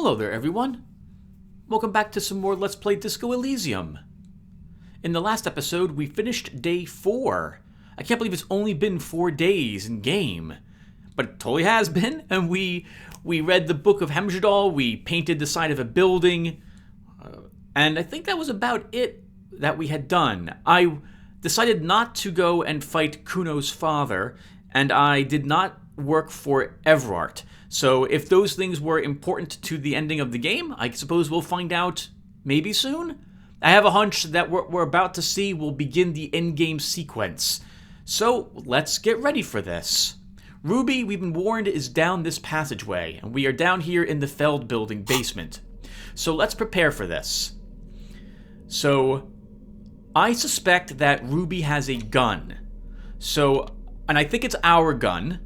Hello there, everyone. Welcome back to some more Let's Play Disco Elysium. In the last episode, we finished day 4. I can't believe it's only been 4 days in game. But it totally has been, and we read the Book of Hemjedal, we painted the side of a building, and I think that was about it that we had done. I decided not to go and fight Kuno's father, and I did not work for Everart. So if those things were important to the ending of the game, I suppose we'll find out maybe soon? I have a hunch that what we're about to see will begin the endgame sequence. So let's get ready for this. Ruby, we've been warned, is down this passageway, and we are down here in the Feld building basement. So let's prepare for this. So I suspect that Ruby has a gun. And I think it's our gun.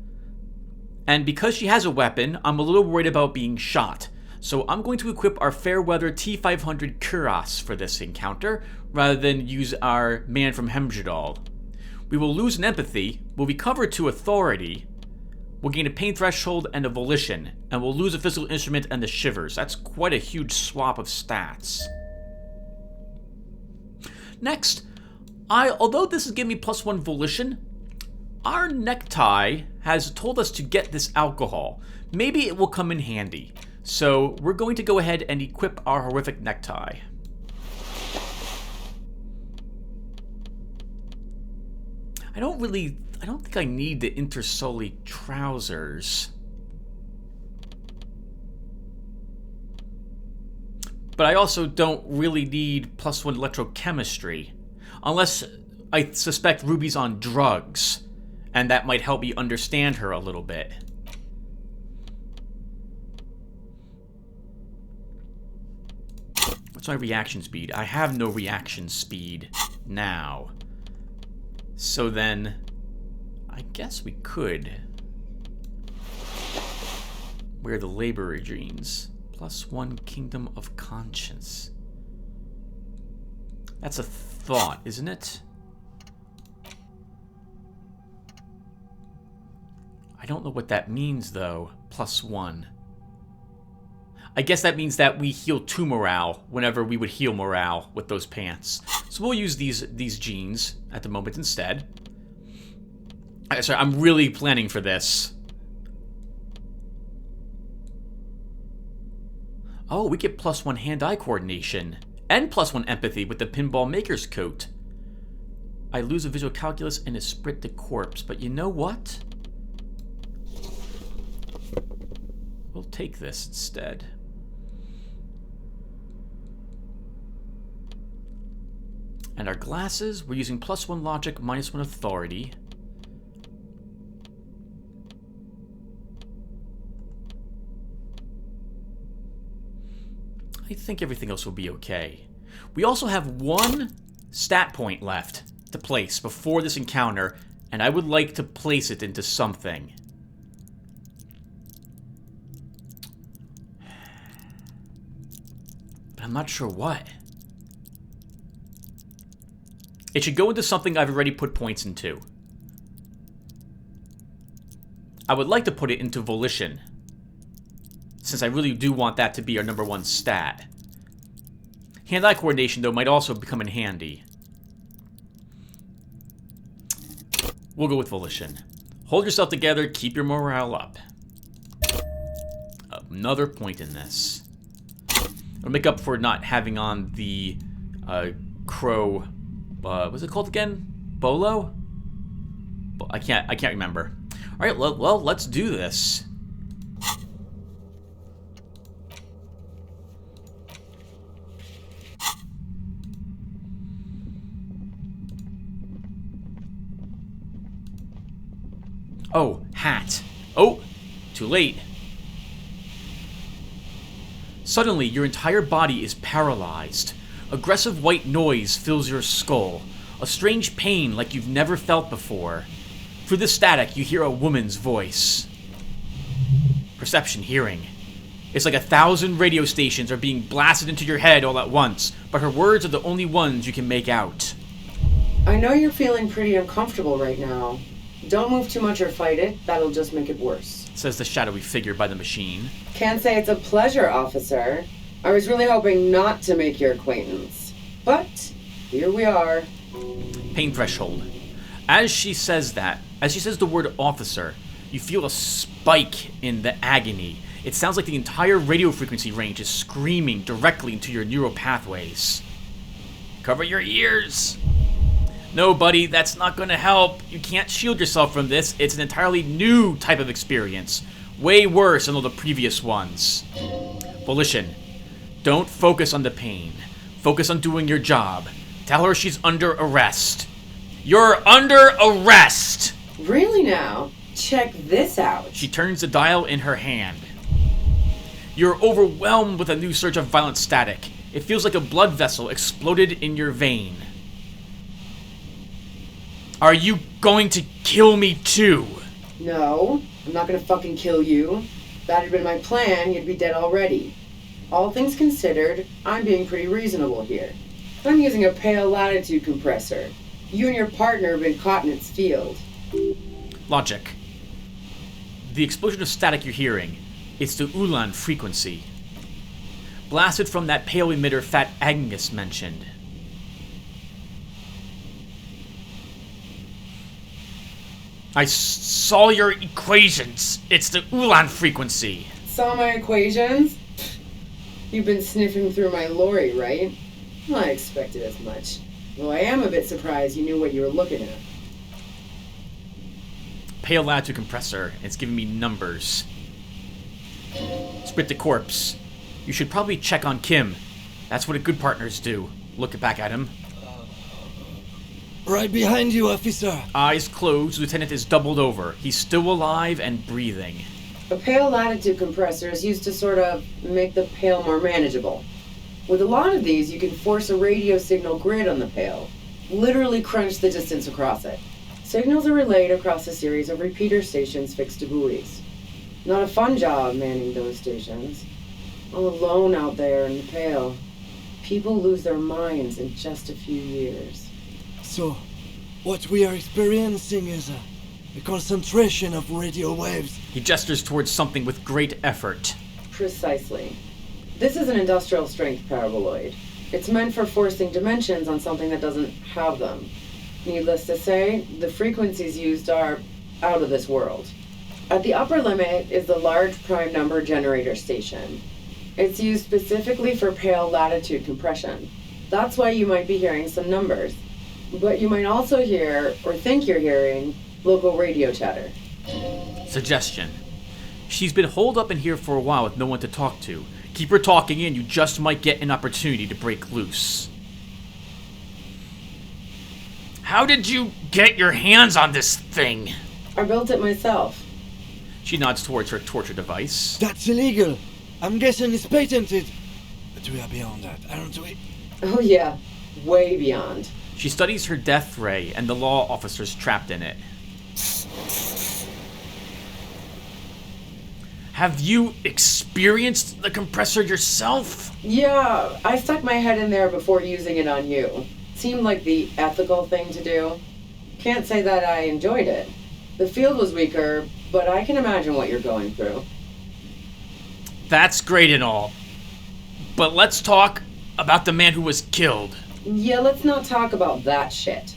And because she has a weapon, I'm a little worried about being shot. So I'm going to equip our Fairweather T500 Cuirass for this encounter, rather than use our man from Hemjedal. We will lose an empathy, we'll recover 2 authority, we'll gain a pain threshold and a volition, and we'll lose a physical instrument and the shivers. That's quite a huge swap of stats. Next, although this is giving me +1 volition, our necktie has told us to get this alcohol. Maybe it will come in handy. So we're going to go ahead and equip our horrific necktie. I don't think I need the Intersully trousers. But I also don't really need +1 electrochemistry. Unless I suspect Ruby's on drugs. And that might help me understand her a little bit. What's my reaction speed? I have no reaction speed now. So then, I guess we could wear the laborer jeans. +1 Kingdom of Conscience. That's a thought, isn't it? I don't know what that means, though. +1. I guess that means that we heal 2 morale whenever we would heal morale with those pants. So we'll use these jeans at the moment instead. Sorry, I'm really planning for this. Oh, we get +1 hand-eye coordination and +1 empathy with the Pinball Maker's coat. I lose a visual calculus and a sprint to corpse, but you know what? We'll take this instead. And our glasses, we're using +1 logic, -1 authority. I think everything else will be okay. We also have 1 stat point left to place before this encounter, and I would like to place it into something. I'm not sure what. It should go into something I've already put points into. I would like to put it into Volition, since I really do want that to be our #1 stat. Hand-eye coordination, though, might also become in handy. We'll go with Volition. Hold yourself together, keep your morale up. Another point in this. I'll make up for not having on the crow. What's it called again? Bolo? I can't remember. All right, well, let's do this. Oh, hat. Oh, too late. Suddenly, your entire body is paralyzed. Aggressive white noise fills your skull. A strange pain like you've never felt before. Through the static, you hear a woman's voice. Perception hearing. It's like 1,000 radio stations are being blasted into your head all at once, but her words are the only ones you can make out. I know you're feeling pretty uncomfortable right now, Don't move too much or fight it. That'll just make it worse. Says the shadowy figure by the machine. Can't say it's a pleasure, officer. I was really hoping not to make your acquaintance. But here we are. Pain threshold. As she says the word officer, you feel a spike in the agony. It sounds like the entire radio frequency range is screaming directly into your neural pathways. Cover your ears. No, buddy, that's not going to help. You can't shield yourself from this. It's an entirely new type of experience. Way worse than all the previous ones. Volition. Don't focus on the pain. Focus on doing your job. Tell her she's under arrest. You're under arrest! Really now? Check this out. She turns the dial in her hand. You're overwhelmed with a new surge of violent static. It feels like a blood vessel exploded in your vein. Are you going to kill me too? No, I'm not gonna fucking kill you. If that had been my plan, you'd be dead already. All things considered, I'm being pretty reasonable here. I'm using a pale latitude compressor. You and your partner have been caught in its field. Logic. The explosion of static you're hearing, it's the Ulan frequency. Blasted from that pale emitter Fat Agnes mentioned. I saw your equations. It's the Ulan frequency. Saw my equations? You've been sniffing through my lorry, right? Well, I expected as much. Though I am a bit surprised you knew what you were looking at. Pale latitude compressor. It's giving me numbers. Spit the corpse. You should probably check on Kim. That's what good partners do. Look back at him. Right behind you, officer. Eyes closed, Lieutenant is doubled over. He's still alive and breathing. A pale latitude compressor is used to sort of make the pail more manageable. With a lot of these, you can force a radio signal grid on the pail. Literally crunch the distance across it. Signals are relayed across a series of repeater stations fixed to buoys. Not a fun job manning those stations. All alone out there in the pale. People lose their minds in just a few years. So, what we are experiencing is a concentration of radio waves. He gestures towards something with great effort. Precisely. This is an industrial strength paraboloid. It's meant for forcing dimensions on something that doesn't have them. Needless to say, the frequencies used are out of this world. At the upper limit is the large prime number generator station. It's used specifically for pale latitude compression. That's why you might be hearing some numbers. But you might also hear, or think you're hearing, local radio chatter. Suggestion. She's been holed up in here for a while with no one to talk to. Keep her talking and you just might get an opportunity to break loose. How did you get your hands on this thing? I built it myself. She nods towards her torture device. That's illegal. I'm guessing it's patented. But we are beyond that, aren't we? Oh yeah, way beyond. She studies her death ray and the law officers trapped in it. Have you experienced the compressor yourself? Yeah, I stuck my head in there before using it on you. Seemed like the ethical thing to do. Can't say that I enjoyed it. The field was weaker, but I can imagine what you're going through. That's great and all. But let's talk about the man who was killed. Yeah, let's not talk about that shit.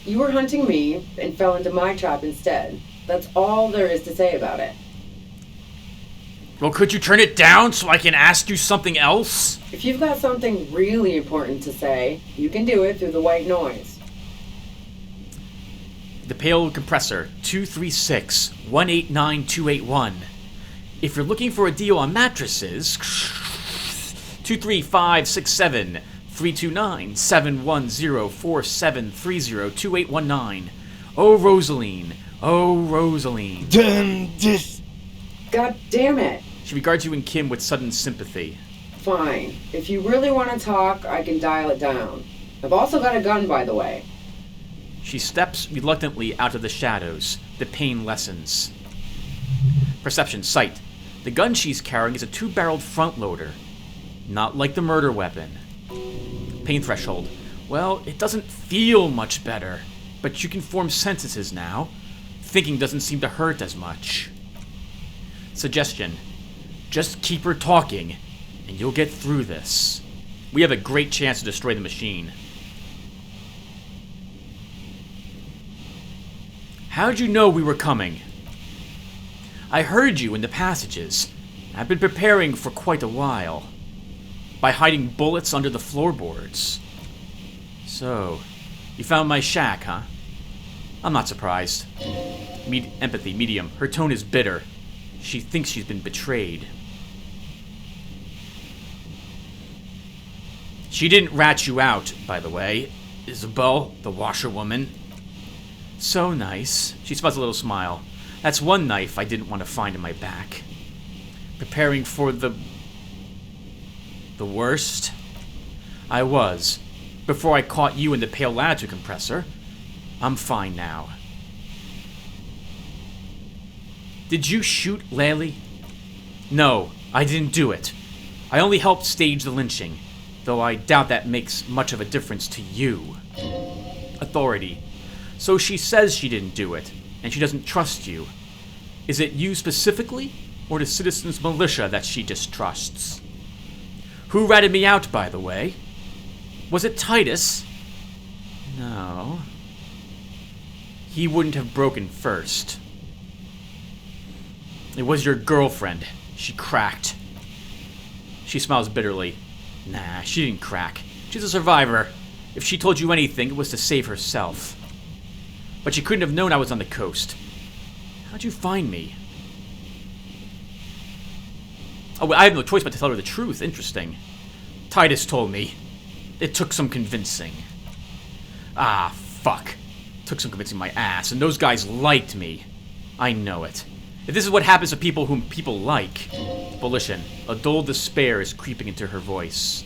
You were hunting me and fell into my trap instead. That's all there is to say about it. Well, could you turn it down so I can ask you something else? If you've got something really important to say, you can do it through the white noise. The pale compressor, 236-189281. If you're looking for a deal on mattresses, 23567-329-710-4730-2819. Oh, Rosaline. Oh, Rosaline. Damn this. God damn it. She regards you and Kim with sudden sympathy. Fine. If you really want to talk, I can dial it down. I've also got a gun, by the way. She steps reluctantly out of the shadows. The pain lessens. Perception, sight. The gun she's carrying is a 2-barreled front loader. Not like the murder weapon. Pain threshold. Well, it doesn't feel much better, but you can form sentences now. thinking doesn't seem to hurt as much. Suggestion. Just keep her talking, and you'll get through this. We have a great chance to destroy the machine. How'd you know we were coming? I heard you in the passages. I've been preparing for quite a while. By hiding bullets under the floorboards. So, you found my shack, huh? I'm not surprised. Empathy, medium. Her tone is bitter. She thinks she's been betrayed. She didn't rat you out, by the way. Isabel, the washerwoman. So nice. She smiles a little smile. That's one knife I didn't want to find in my back. Preparing for the worst? I was. Before I caught you in the pale latitude compressor. I'm fine now. Did you shoot Lely? No, I didn't do it. I only helped stage the lynching, though I doubt that makes much of a difference to you. Authority. So she says she didn't do it, and she doesn't trust you. Is it you specifically, or the citizens' militia that she distrusts? Who ratted me out, by the way? Was it Titus? No. He wouldn't have broken first. It was your girlfriend. She cracked. She smiles bitterly. Nah, she didn't crack. She's a survivor. If she told you anything, it was to save herself. But she couldn't have known I was on the coast. How'd you find me? Oh, I have no choice but to tell her the truth. Interesting. Titus told me. It took some convincing. Ah, fuck. Took some convincing my ass, and those guys liked me. I know it. If this is what happens to people whom people like... Volition. A dull despair is creeping into her voice.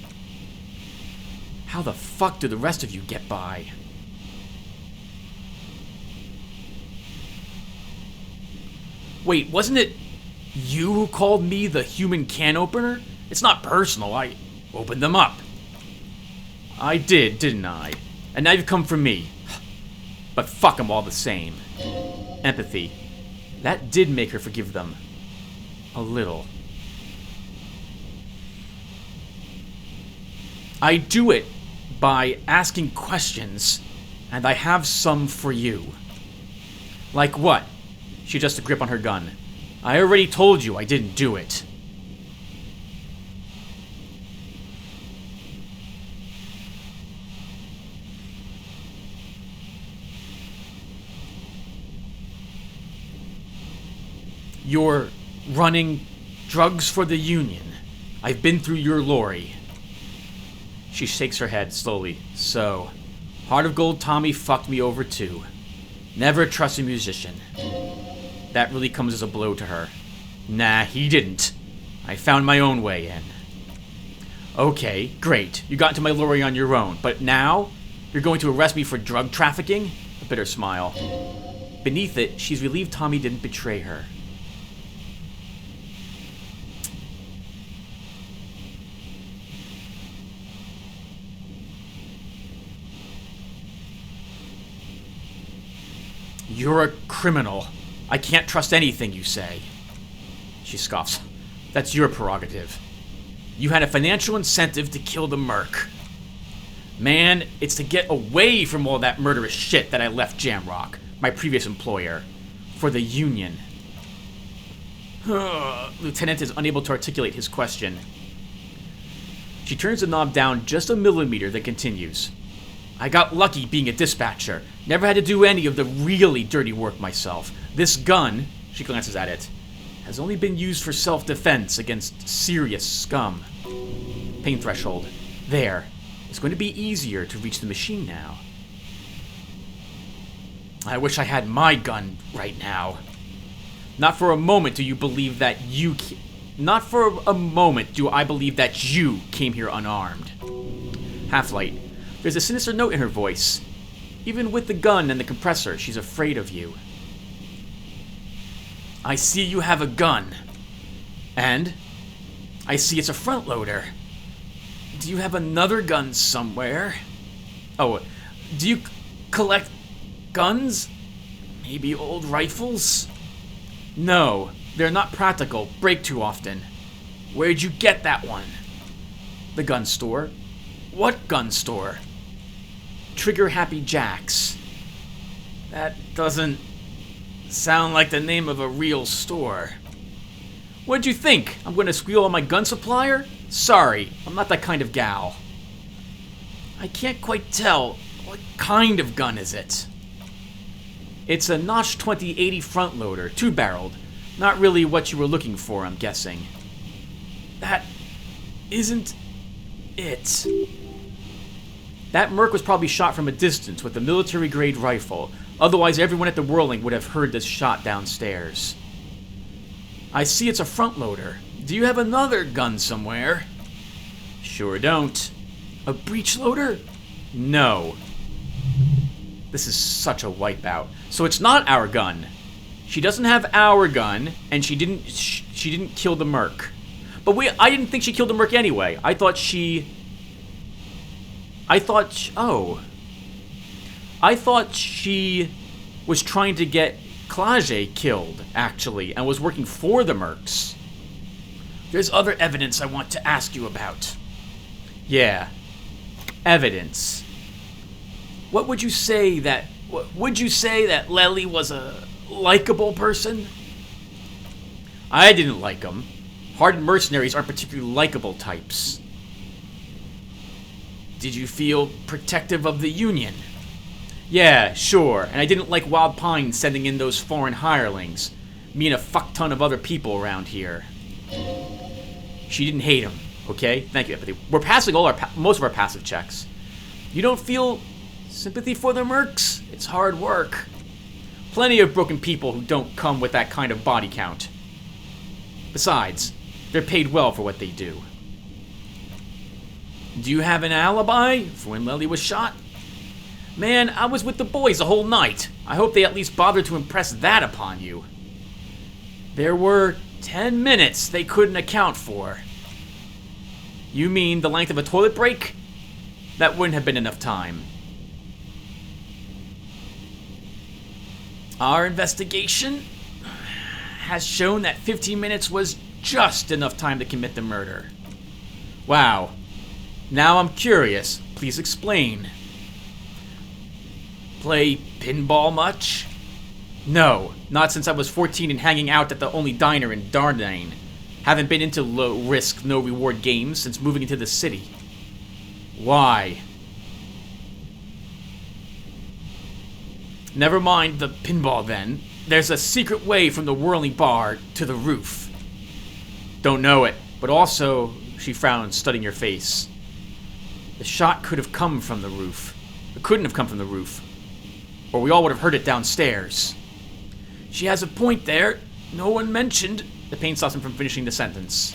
How the fuck do the rest of you get by? Wait, wasn't it you who called me the human can opener? It's not personal, I opened them up. I did, didn't I? And now you've come for me. But fuck them all the same. Empathy. That did make her forgive them. A little. I do it by asking questions, and I have some for you. Like what? She adjusts a grip on her gun. I already told you I didn't do it. You're running drugs for the Union. I've been through your lorry. She shakes her head slowly. So, Heart of Gold Tommy fucked me over too. Never trust a musician. That really comes as a blow to her. Nah, he didn't. I found my own way in. Okay, great. You got into my lorry on your own, but now you're going to arrest me for drug trafficking? A bitter smile. Beneath it, she's relieved Tommy didn't betray her. You're a criminal. I can't trust anything you say. She scoffs. That's your prerogative. You had a financial incentive to kill the merc. Man, it's to get away from all that murderous shit that I left Jamrock, my previous employer, for the Union. Lieutenant is unable to articulate his question. She turns the knob down just a millimeter, then continues. I got lucky being a dispatcher. Never had to do any of the really dirty work myself. This gun, she glances at it, has only been used for self-defense against serious scum. Pain threshold. There. It's going to be easier to reach the machine now. I wish I had my gun right now. Not for a moment do you believe that you... Not for a moment do I believe that you came here unarmed. Half-light. There's a sinister note in her voice. Even with the gun and the compressor, she's afraid of you. I see you have a gun. And I see it's a front loader. Do you have another gun somewhere? Oh, do you collect guns? Maybe old rifles? No, they're not practical. Break too often. Where'd you get that one? The gun store. What gun store? Trigger Happy Jacks. That doesn't sound like the name of a real store. What'd you think? I'm gonna squeal on my gun supplier? Sorry, I'm not that kind of gal. I can't quite tell. What kind of gun is it? It's a Notch 2080 front loader, 2-barreled. Not really what you were looking for, I'm guessing. That isn't it. That merc was probably shot from a distance with a military-grade rifle. Otherwise, everyone at the Whirling would have heard this shot downstairs. I see it's a front loader. Do you have another gun somewhere? Sure don't. A breech loader? No. This is such a wipeout. So it's not our gun. She doesn't have our gun, and she didn't kill the merc. But I didn't think she killed the merc anyway. I thought she was trying to get Klage killed, actually, and was working for the mercs. There's other evidence I want to ask you about. Yeah. Evidence. Would you say that Lely was a likable person? I didn't like him. Hardened mercenaries aren't particularly likable types. Did you feel protective of the Union? Yeah, sure, and I didn't like Wild Pine sending in those foreign hirelings. Me and a fuck ton of other people around here. She didn't hate him, okay? Thank you, empathy. We're passing most of our passive checks. You don't feel sympathy for the mercs? It's hard work. Plenty of broken people who don't come with that kind of body count. Besides, they're paid well for what they do. Do you have an alibi for when Lely was shot? Man, I was with the boys the whole night. I hope they at least bothered to impress that upon you. There were 10 minutes they couldn't account for. You mean the length of a toilet break? That wouldn't have been enough time. Our investigation has shown that 15 minutes was just enough time to commit the murder. Wow. Now I'm curious. Please explain. Play pinball much? No, not since I was 14 and hanging out at the only diner in Darnane. Haven't been into low-risk, no-reward games since moving into the city. Why? Never mind the pinball then. There's a secret way from the Whirling Bar to the roof. Don't know it, but also, she frowned, studying your face. The shot could have come from the roof. It couldn't have come from the roof. Or we all would have heard it downstairs. She has a point there. No one mentioned. The pain stops him from finishing the sentence.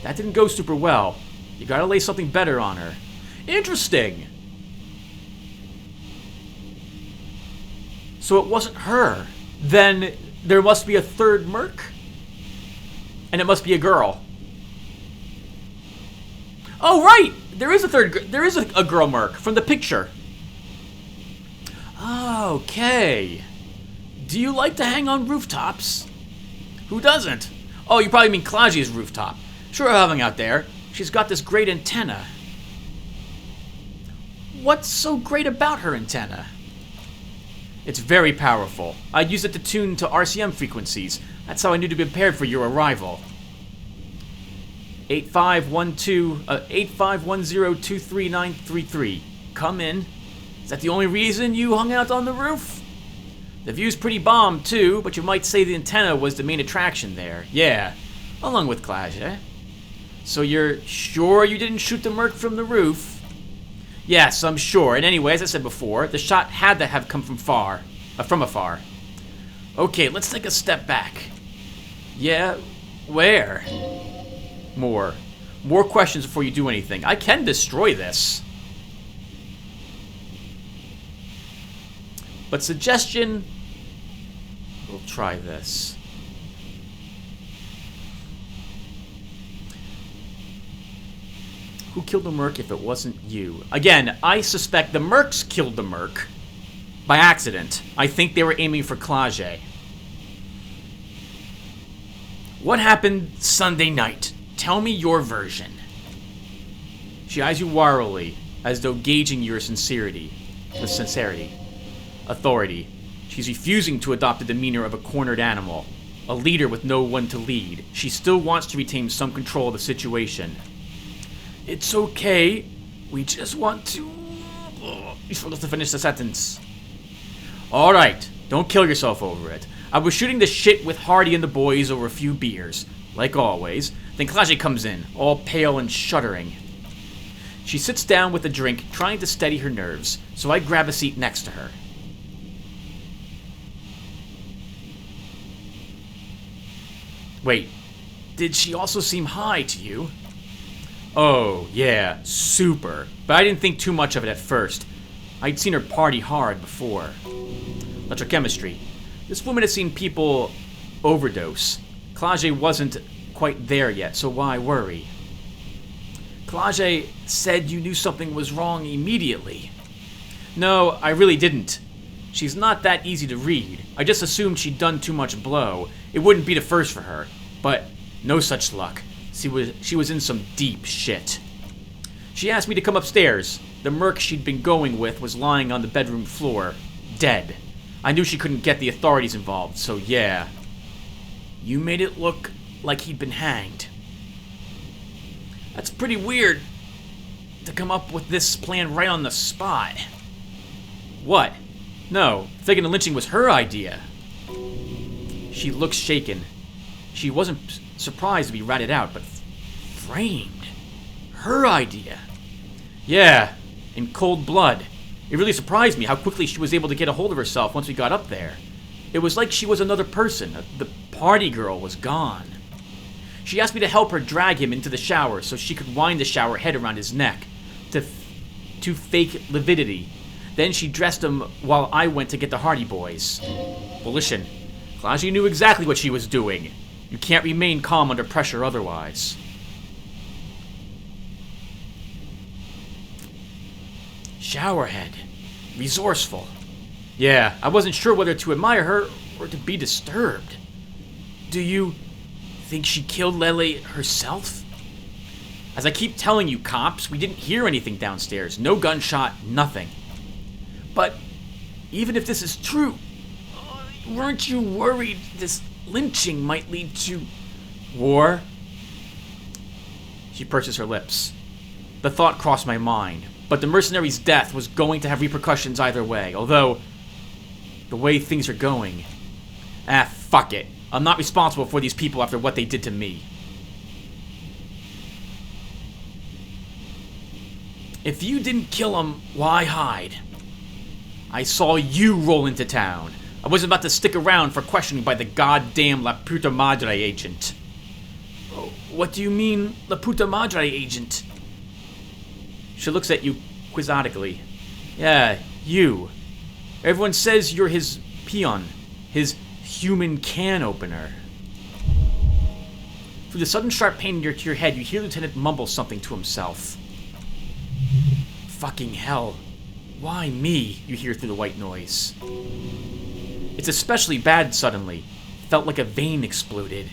That didn't go super well. You gotta lay something better on her. Interesting. So it wasn't her. Then there must be a third merc? And it must be a girl. Oh, right! There is a girl merc from the picture. Okay. Do you like to hang on rooftops? Who doesn't? Oh, you probably mean Klaji's rooftop. Sure, having out there. She's got this great antenna. What's so great about her antenna? It's very powerful. I use it to tune to RCM frequencies. That's how I knew to be prepared for your arrival. 8510-23933. Come in. Is that the only reason you hung out on the roof? The view's pretty bomb too, but you might say the antenna was the main attraction there. Yeah, along with Clash, eh? So you're sure you didn't shoot the merc from the roof? Yes, I'm sure. And anyway, as I said before, the shot had to have come from afar. Okay, let's take a step back. Yeah, where? More questions before you do anything. I can destroy this. But suggestion, we'll try this. Who killed the merc if it wasn't you? Again, I suspect the mercs killed the merc. by accident. I think they were aiming for Klage. What happened Sunday night? Tell me your version. She eyes you warily, as though gauging your sincerity. Authority. She's refusing to adopt the demeanor of a cornered animal. A leader with no one to lead. She still wants to retain some control of the situation. It's okay. We just want to... You forgot to finish the sentence. Alright, don't kill yourself over it. I was shooting the shit with Hardy and the boys over a few beers. Like always. Then Klage comes in, all pale and shuddering. She sits down with a drink, trying to steady her nerves, so I grab a seat next to her. Wait, did she also seem high to you? Oh, yeah, super. But I didn't think too much of it at first. I'd seen her party hard before. Electrochemistry. This woman had seen people overdose. Klage wasn't quite there yet, so why worry? Klage said you knew something was wrong immediately. No, I really didn't. She's not that easy to read. I just assumed she'd done too much blow. It wouldn't be the first for her. But no such luck. She was in some deep shit. She asked me to come upstairs. The merc she'd been going with was lying on the bedroom floor, dead. I knew she couldn't get the authorities involved, so yeah. You made it look like he'd been hanged. That's pretty weird to come up with this plan right on the spot. What? No, faking the lynching was her idea. She looks shaken. She wasn't surprised to be ratted out, but framed. Her idea. Yeah, in cold blood. It really surprised me how quickly she was able to get a hold of herself once we got up there. It was like she was another person. The party girl was gone. She asked me to help her drag him into the shower so she could wind the shower head around his neck to fake lividity. Then she dressed him while I went to get the Hardy boys. Volition. Klage knew exactly what she was doing. You can't remain calm under pressure otherwise. Showerhead. Resourceful. Yeah, I wasn't sure whether to admire her or to be disturbed. Do you think she killed Lele herself? As I keep telling you, cops, we didn't hear anything downstairs. No gunshot, nothing. But even if this is true, weren't you worried this lynching might lead to war? She purses her lips. The thought crossed my mind, but the mercenary's death was going to have repercussions either way, although the way things are going... fuck it. I'm not responsible for these people after what they did to me. If you didn't kill them, why hide? I saw you roll into town. I wasn't about to stick around for questioning by the goddamn La Puta Madre agent. Oh, what do you mean, La Puta Madre agent? She looks at you quizzically. Yeah, you. Everyone says you're his peon, his human can opener. Through the sudden sharp pain to your head, you hear Lieutenant mumble something to himself. Fucking hell. Why me? You hear through the white noise. It's especially bad suddenly. Felt like a vein exploded.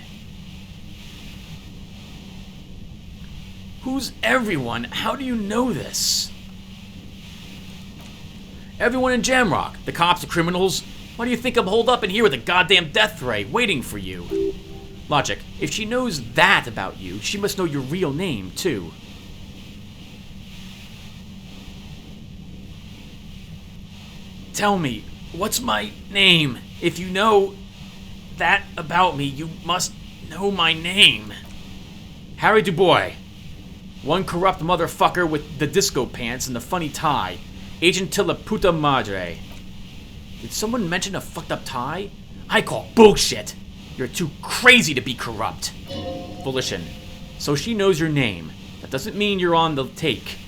Who's everyone? How do you know this? Everyone in Jamrock. The cops, the criminals. Why do you think I'm holed up in here with a goddamn death ray waiting for you? Logic. If she knows that about you, she must know your real name, too. Tell me, what's my name? If you know that about me, you must know my name. Harry Dubois. One corrupt motherfucker with the disco pants and the funny tie. Agent to La Puta Madre. Did someone mention a fucked up tie? I call bullshit. You're too crazy to be corrupt. Volition. So she knows your name. That doesn't mean you're on the take.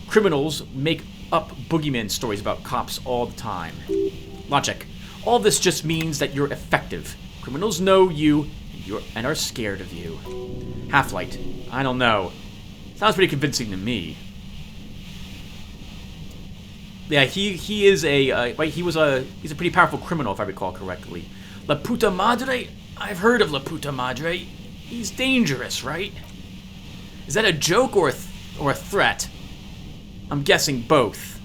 Criminals make up boogeyman stories about cops all the time. Logic. All this just means that you're effective. Criminals know you and are scared of you. Half-Light. I don't know. Sounds pretty convincing to me. Yeah, he is a right. He's a pretty powerful criminal, if I recall correctly. La puta madre. I've heard of La puta madre. He's dangerous, right? Is that a joke or a threat? I'm guessing both.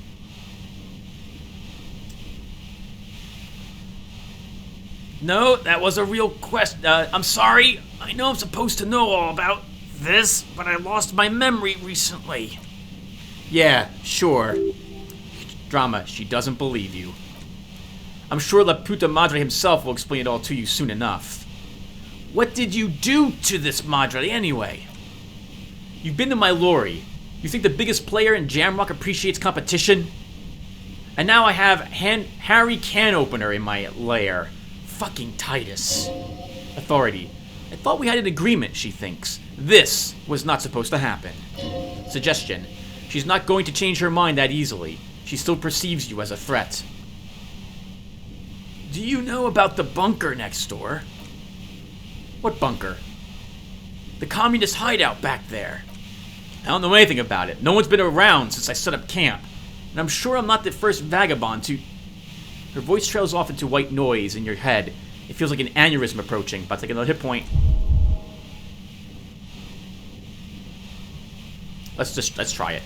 No, that was a real question. I'm sorry. I know I'm supposed to know all about this, but I lost my memory recently. Yeah, sure. Drama, she doesn't believe you. I'm sure La Puta Madre himself will explain it all to you soon enough. What did you do to this Madre anyway? You've been to my lorry. You think the biggest player in Jamrock appreciates competition? And now I have Harry Can Opener in my lair. Fucking Titus. Authority. I thought we had an agreement, she thinks. This was not supposed to happen. Suggestion. She's not going to change her mind that easily. She still perceives you as a threat. Do you know about the bunker next door? What bunker? The communist hideout back there. I don't know anything about it. No one's been around since I set up camp. And I'm sure I'm not the first vagabond to... Her voice trails off into white noise in your head. It feels like an aneurysm approaching, about to take another hit point. Let's try it.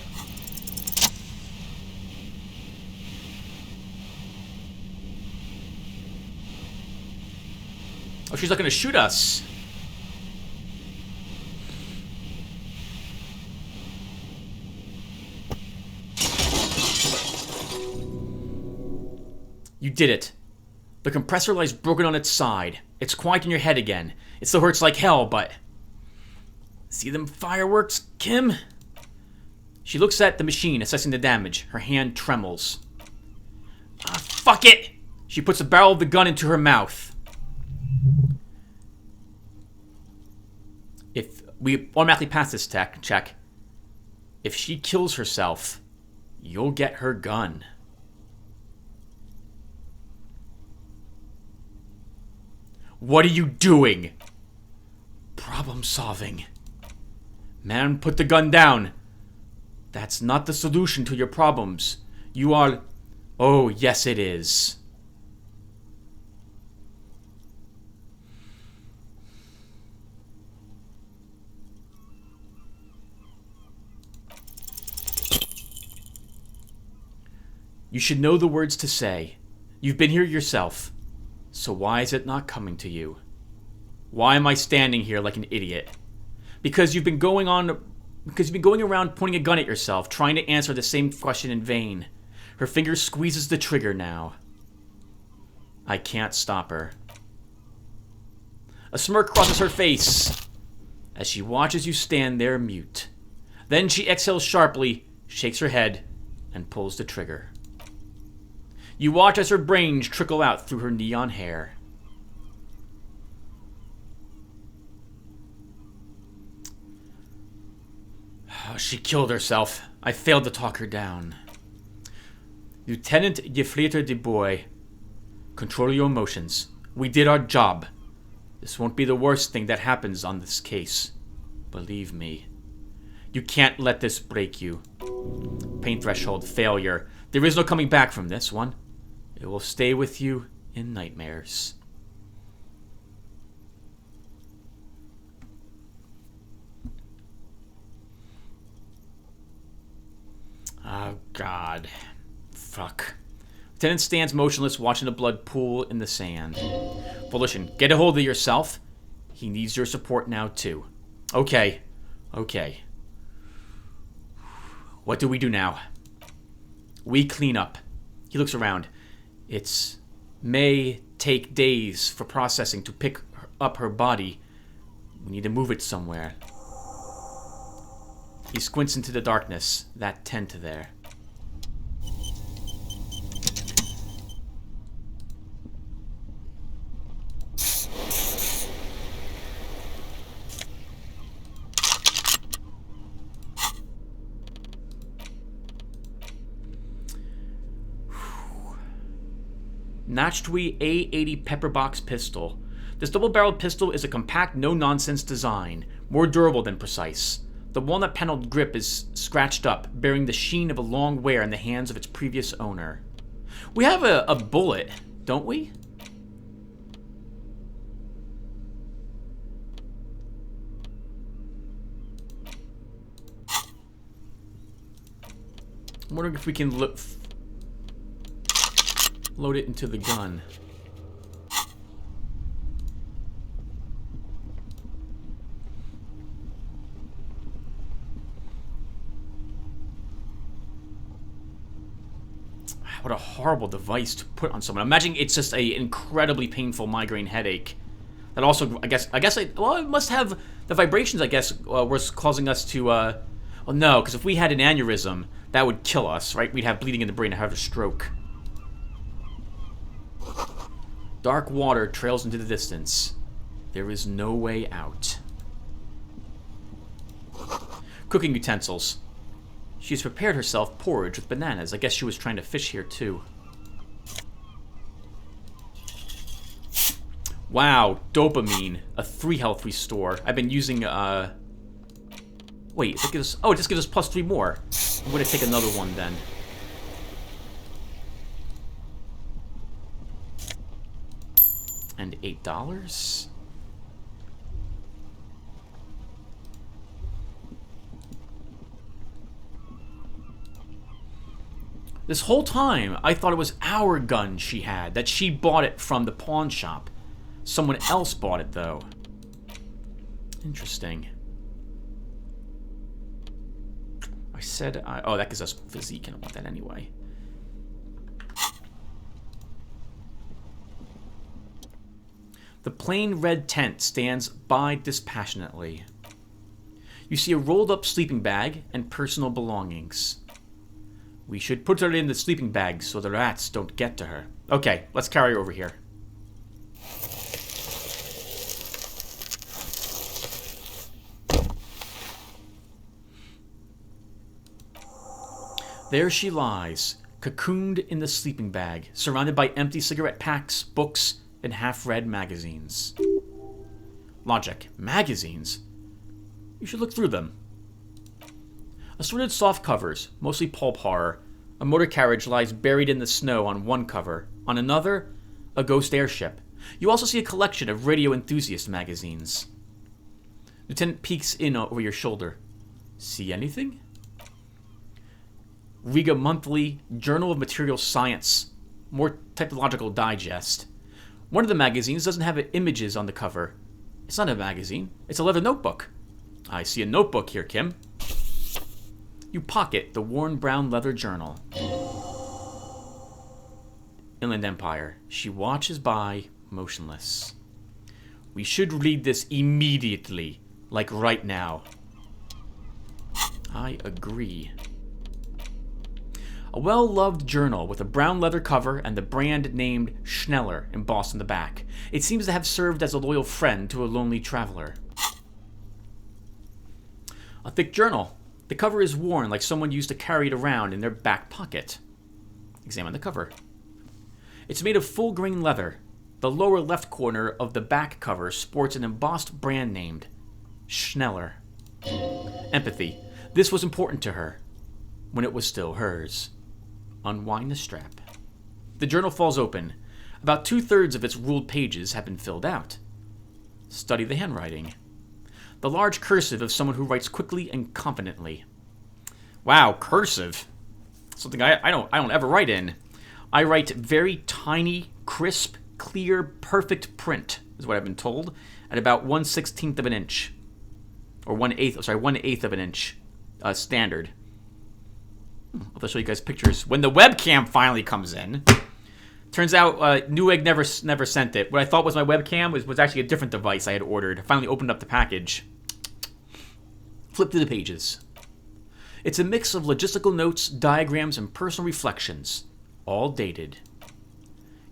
Oh, she's not gonna shoot us. You did it. The compressor lies broken on its side. It's quiet in your head again. It still hurts like hell, but... See them fireworks, Kim? She looks at the machine, assessing the damage. Her hand trembles. Ah, fuck it! She puts the barrel of the gun into her mouth. If we automatically pass this check, if she kills herself, you'll get her gun. What are you doing? Problem solving. Man, put the gun down. That's not the solution to your problems. You are... Oh, yes it is. You should know the words to say. You've been here yourself. So why is it not coming to you? Why am I standing here like an idiot? Because you've been going around pointing a gun at yourself, trying to answer the same question in vain. Her finger squeezes the trigger now. I can't stop her. A smirk crosses her face as she watches you stand there mute. Then she exhales sharply, shakes her head, and pulls the trigger. You watch as her brains trickle out through her neon hair. Oh, she killed herself. I failed to talk her down. Lieutenant Gefreter de Boy, control your emotions. We did our job. This won't be the worst thing that happens on this case. Believe me. You can't let this break you. Pain threshold, failure. There is no coming back from this one. It will stay with you in nightmares. Oh, God. Fuck. Lieutenant stands motionless, watching the blood pool in the sand. Volition, get a hold of yourself. He needs your support now, too. Okay. Okay. What do we do now? We clean up. He looks around. It may take days for processing to pick up her body. We need to move it somewhere. He squints into the darkness. That tent there. Nachtui A80 Pepperbox Pistol. This double-barreled pistol is a compact, no-nonsense design, more durable than precise. The walnut-paneled grip is scratched up, bearing the sheen of a long wear in the hands of its previous owner. We have a bullet, don't we? I'm wondering if we can load it into the gun. What a horrible device to put on someone. Imagine it's just a incredibly painful migraine headache. That also, well, it must have the vibrations, I guess, was causing us to, well, no, because if we had an aneurysm, that would kill us, right? We'd have bleeding in the brain and have a stroke. Dark water trails into the distance. There is no way out. Cooking utensils. She's prepared herself porridge with bananas. I guess she was trying to fish here, too. Wow, dopamine. A 3 health restore. I've been using, Wait, does it give us... Oh, it just gives us plus 3 more. I'm gonna take another one, then. And $8? This whole time, I thought it was our gun she had, that she bought it from the pawn shop. Someone else bought it, though. Interesting. I said... oh, that gives us physique, and I want that anyway. The plain red tent stands by dispassionately. You see a rolled-up sleeping bag and personal belongings. We should put her in the sleeping bag so the rats don't get to her. Okay, let's carry her over here. There she lies, cocooned in the sleeping bag, surrounded by empty cigarette packs, books, and half-read magazines. Logic. Magazines? You should look through them. Assorted soft covers, mostly pulp horror. A motor carriage lies buried in the snow on one cover. On another, a ghost airship. You also see a collection of radio enthusiast magazines. Lieutenant peeks in over your shoulder. See anything? Riga Monthly, Journal of Material Science. More Typological Digest. One of the magazines doesn't have images on the cover. It's not a magazine. It's a leather notebook. I see a notebook here, Kim. You pocket the worn brown leather journal. Inland Empire. She watches by, motionless. We should read this immediately, like right now. I agree. A well-loved journal with a brown leather cover and the brand named Schneller embossed on the back. It seems to have served as a loyal friend to a lonely traveler. A thick journal. The cover is worn like someone used to carry it around in their back pocket. Examine the cover. It's made of full-grain leather. The lower left corner of the back cover sports an embossed brand named Schneller. Empathy. This was important to her when it was still hers. Unwind the strap. The journal falls open. About 2/3 of its ruled pages have been filled out. Study the handwriting. The large cursive of someone who writes quickly and confidently. Wow, cursive. Something I don't ever write in. I write very tiny, crisp, clear, perfect print, is what I've been told, at about 1/16 of an inch. Or 1/8 of an inch. Standard. I'll show you guys pictures when the webcam finally comes in. Turns out Newegg never sent it. What I thought was my webcam was actually a different device I had ordered. I finally opened up the package. Flip through the pages. It's a mix of logistical notes, diagrams, and personal reflections, all dated.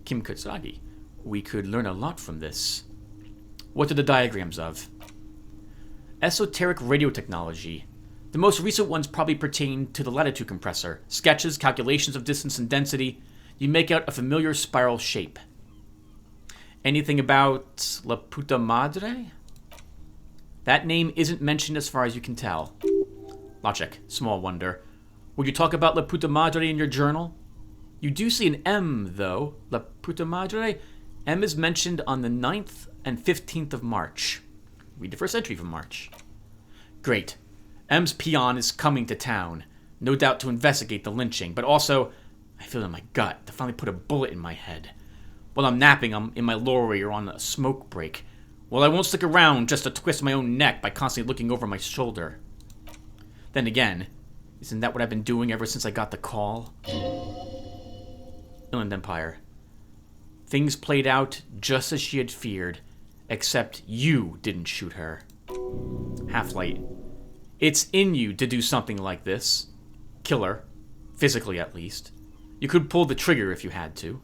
Kim Kutsagi. We could learn a lot from this. What are the diagrams of? Esoteric radio technology. The most recent ones probably pertain to the latitude compressor. Sketches, calculations of distance and density. You make out a familiar spiral shape. Anything about La Puta Madre? That name isn't mentioned as far as you can tell. Logic, small wonder. Would you talk about La Puta Madre in your journal? You do see an M, though. La Puta Madre? M is mentioned on the 9th and 15th of March. Read the first entry from March. Great. M's peon is coming to town. No doubt to investigate the lynching, but also, I feel in my gut to finally put a bullet in my head. While I'm napping, I'm in my lorry or on a smoke break. Well, I won't stick around just to twist my own neck by constantly looking over my shoulder. Then again, isn't that what I've been doing ever since I got the call? Inland Empire. Things played out just as she had feared, except you didn't shoot her. Half-Light. It's in you to do something like this. Kill her. Physically, at least. You could pull the trigger if you had to.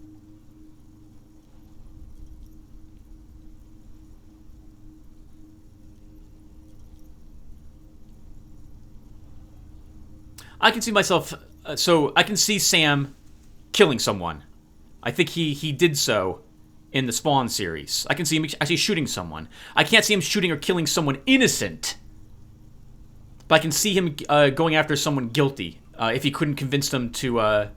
I can see myself... so, I can see Sam killing someone. I think he did so in the Spawn series. I can see him actually shooting someone. I can't see him shooting or killing someone innocent. But I can see him going after someone guilty. If he couldn't convince them to... Oh,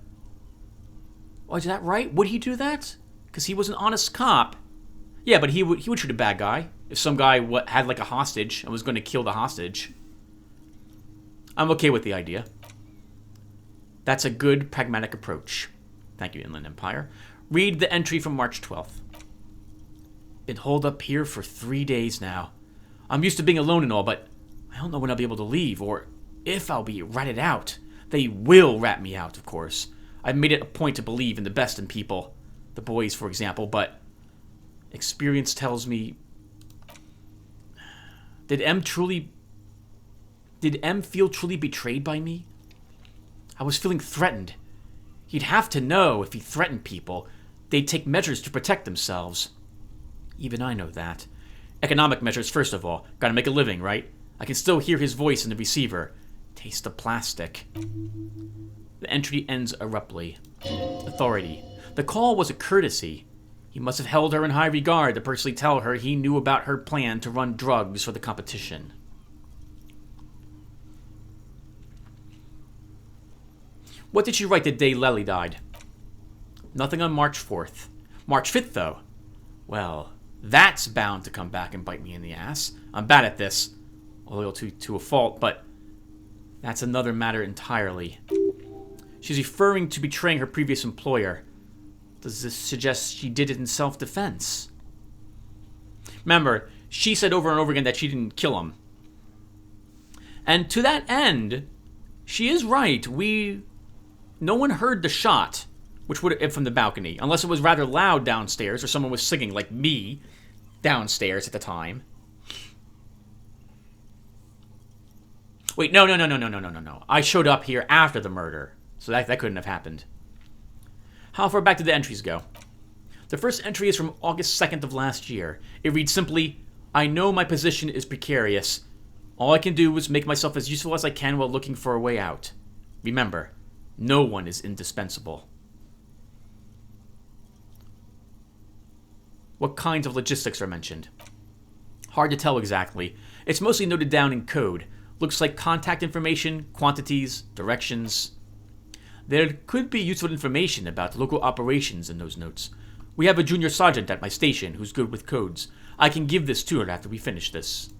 is that right? Would he do that? Because he was an honest cop. Yeah, but he would shoot a bad guy. If some guy had like a hostage and was going to kill the hostage. I'm okay with the idea. That's a good, pragmatic approach. Thank you, Inland Empire. Read the entry from March 12th. Been holed up here for 3 days now. I'm used to being alone and all, but I don't know when I'll be able to leave, or if I'll be ratted out. They will rat me out, of course. I've made it a point to believe in the best in people. The boys, for example, but experience tells me... Did M feel truly betrayed by me? I was feeling threatened. He'd have to know if he threatened people, they'd take measures to protect themselves. Even I know that. Economic measures, first of all. Gotta make a living, right? I can still hear his voice in the receiver. Taste the plastic. The entry ends abruptly. Authority. The call was a courtesy. He must have held her in high regard to personally tell her he knew about her plan to run drugs for the competition. What did she write the day Lely died? Nothing on March 4th. March 5th, though. Well, that's bound to come back and bite me in the ass. I'm bad at this. Loyal to a fault, but that's another matter entirely. She's referring to betraying her previous employer. Does this suggest she did it in self-defense? Remember, she said over and over again that she didn't kill him. And to that end, she is right. No one heard the shot, which would have from the balcony, unless it was rather loud downstairs or someone was singing, like me, downstairs at the time. Wait, no. I showed up here after the murder, so that couldn't have happened. How far back did the entries go? The first entry is from August 2nd of last year. It reads simply, I know my position is precarious. All I can do is make myself as useful as I can while looking for a way out. Remember, no one is indispensable. What kinds of logistics are mentioned? Hard to tell exactly. It's mostly noted down in code. Looks like contact information, quantities, directions. There could be useful information about local operations in those notes. We have a junior sergeant at my station who's good with codes. I can give this to her after we finish this.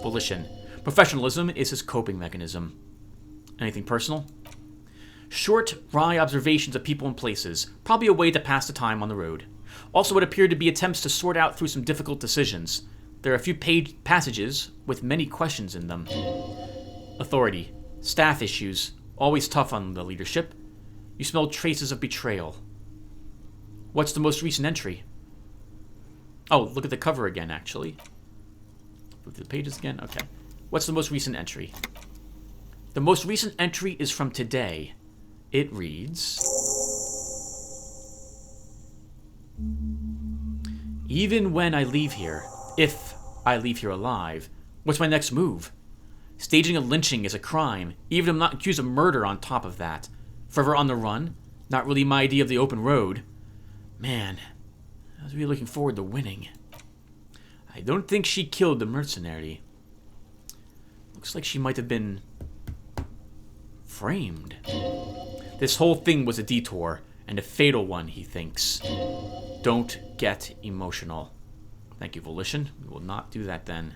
Volition. Professionalism is his coping mechanism. Anything personal? Short, wry observations of people and places. Probably a way to pass the time on the road. Also, it appeared to be attempts to sort out through some difficult decisions. There are a few passages with many questions in them. Authority. Staff issues. Always tough on the leadership. You smell traces of betrayal. What's the most recent entry? Oh, look at the cover again, actually. Move the pages again. Okay. What's the most recent entry? The most recent entry is from today. It reads... Even when I leave here, if I leave here alive, what's my next move? Staging a lynching is a crime, even if I'm not accused of murder on top of that. Forever on the run? Not really my idea of the open road. Man, I was really looking forward to winning. I don't think she killed the mercenary. Looks like she might have been Framed. This whole thing was a detour, and a fatal one, he thinks. Don't get emotional. Thank you, Volition. We will not do that then.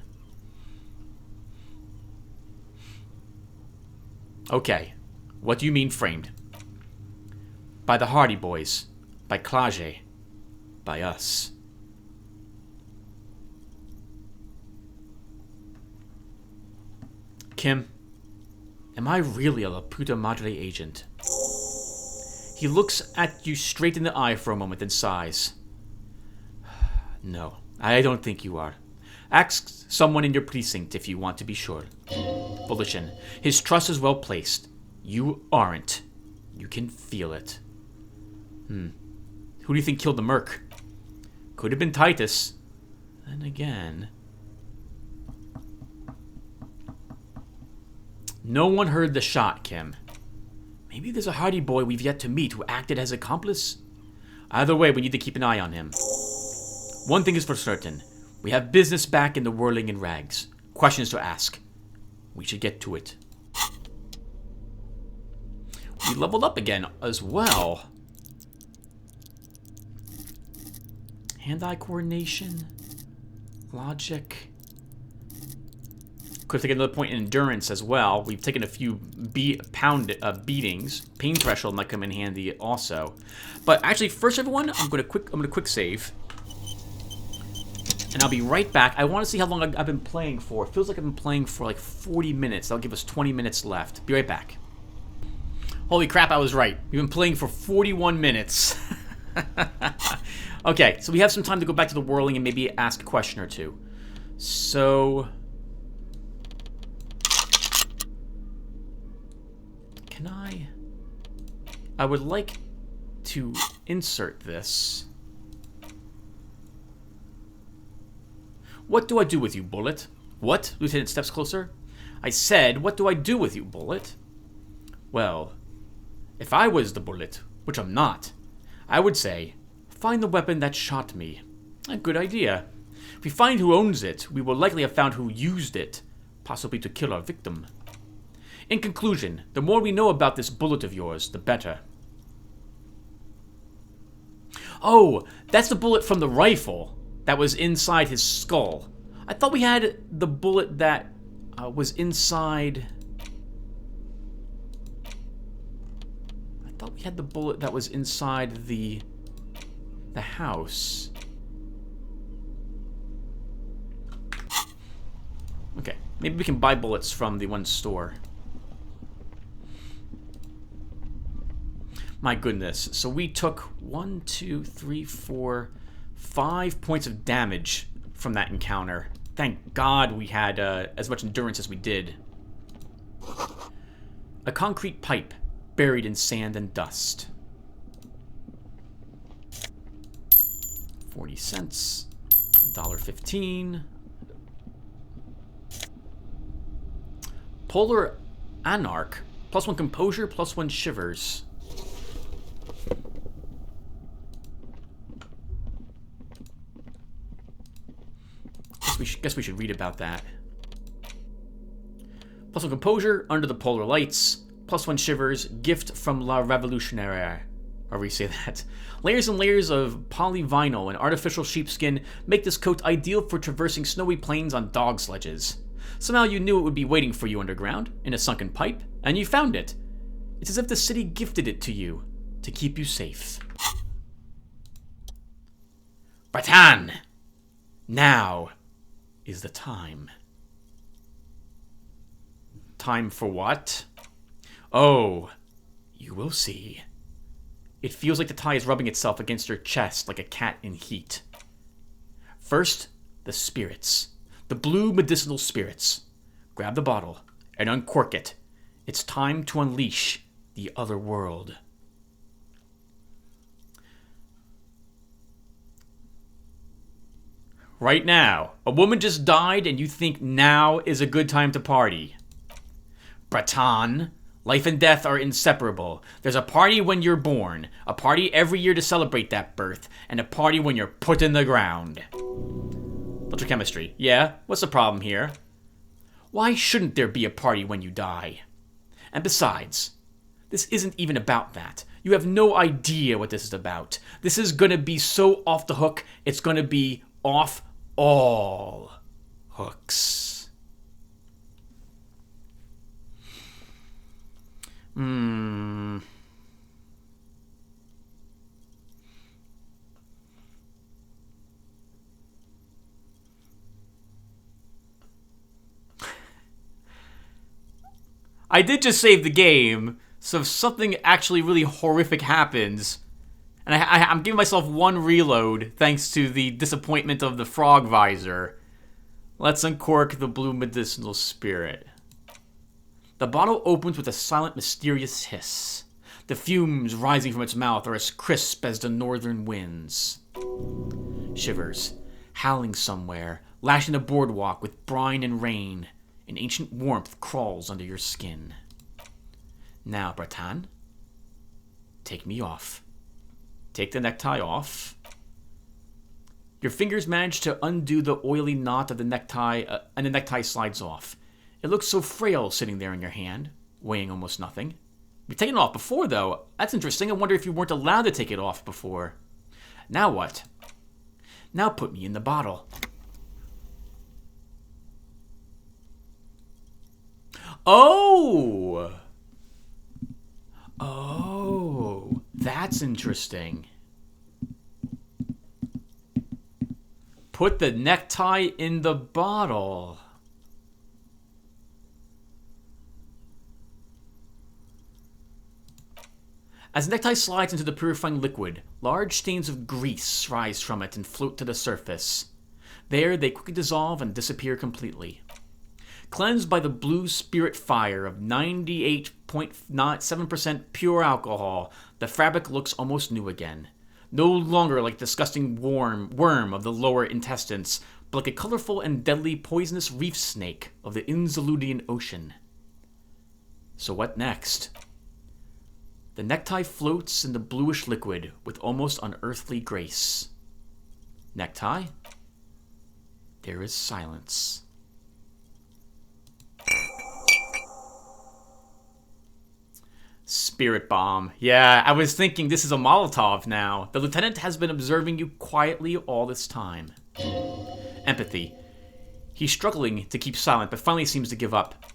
Okay. What do you mean framed? By the Hardy Boys. By Klage. By us. Kim, am I really a La Puta Madre agent? He looks at you straight in the eye for a moment and sighs. No, I don't think you are. Ask someone in your precinct if you want to be sure. Volition, his trust is well placed. You aren't. You can feel it. Who do you think killed the Merc? Could have been Titus. Then again... No one heard the shot, Kim. Maybe there's a Hardy boy we've yet to meet who acted as accomplice? Either way, we need to keep an eye on him. One thing is for certain. We have business back in the whirling in rags. Questions to ask. We should get to it. We leveled up again as well. Hand-eye coordination. Logic. Could have taken another point in endurance as well. We've taken a few beatings. Pain threshold might come in handy also. But actually, first, everyone, I'm gonna quick save, and I'll be right back. I want to see how long I've been playing for. It feels like I've been playing for like 40 minutes. That'll give us 20 minutes left. Be right back. Holy crap, I was right. We've been playing for 41 minutes. Okay, so we have some time to go back to the whirling and maybe ask a question or two. So... Can I would like to insert this. What do I do with you, Bullet? What? Lieutenant steps closer. I said, what do I do with you, Bullet? Well, if I was the Bullet, which I'm not, I would say, find the weapon that shot me. A good idea. If we find who owns it, we will likely have found who used it, possibly to kill our victim. In conclusion, the more we know about this bullet of yours, the better. Oh, that's the bullet from the rifle that was inside his skull. I thought we had the bullet that was inside... I thought we had the bullet that was inside the house. Okay, maybe we can buy bullets from the one store. My goodness. So we took 1, 2, 3, 4, 5 points of damage from that encounter. Thank God we had as much endurance as we did. A concrete pipe buried in sand and dust. 40 cents. $1.15. Polar Anarch. +1 composure, +1 shivers. Guess we should read about that. +1 composure, under the polar lights. +1 shivers, gift from La Revolutionnaire. However you say that. Layers and layers of polyvinyl and artificial sheepskin make this coat ideal for traversing snowy plains on dog sledges. Somehow you knew it would be waiting for you underground, in a sunken pipe, and you found it. It's as if the city gifted it to you, to keep you safe. Bratan! Now is the time. Time for what? Oh, you will see. It feels like the tie is rubbing itself against your chest like a cat in heat. First, the spirits. The blue medicinal spirits. Grab the bottle and uncork it. It's time to unleash the other world. Right now, a woman just died and you think now is a good time to party. Bratan, life and death are inseparable. There's a party when you're born, a party every year to celebrate that birth, and a party when you're put in the ground. Electrochemistry. Yeah, what's the problem here? Why shouldn't there be a party when you die? And besides, this isn't even about that. You have no idea what this is about. This is gonna be so off the hook, it's gonna be off all hooks. I did just save the game, so if something actually really horrific happens, and I'm giving myself one reload thanks to the disappointment of the frog visor, let's uncork the blue medicinal spirit. The bottle opens with a silent, mysterious hiss. The fumes rising from its mouth are as crisp as the northern winds. Shivers, howling somewhere, lashing the boardwalk with brine and rain. An ancient warmth crawls under your skin. Now, Bratan, take me off. Take the necktie off. Your fingers manage to undo the oily knot of the necktie, and the necktie slides off. It looks so frail sitting there in your hand, weighing almost nothing. You've taken it off before, though. That's interesting. I wonder if you weren't allowed to take it off before. Now what? Now put me in the bottle. Oh! Oh, that's interesting. Put the necktie in the bottle. As the necktie slides into the purifying liquid, large stains of grease rise from it and float to the surface. There, they quickly dissolve and disappear completely. Cleansed by the blue spirit fire of 98.7% pure alcohol, the fabric looks almost new again. No longer like a disgusting worm of the lower intestines, but like a colorful and deadly poisonous reef snake of the Inzaludian Ocean. So what next? The necktie floats in the bluish liquid with almost unearthly grace. Necktie? There is silence. Spirit bomb. Yeah, I was thinking this is a Molotov now. The lieutenant has been observing you quietly all this time. Empathy. He's struggling to keep silent, but finally seems to give up.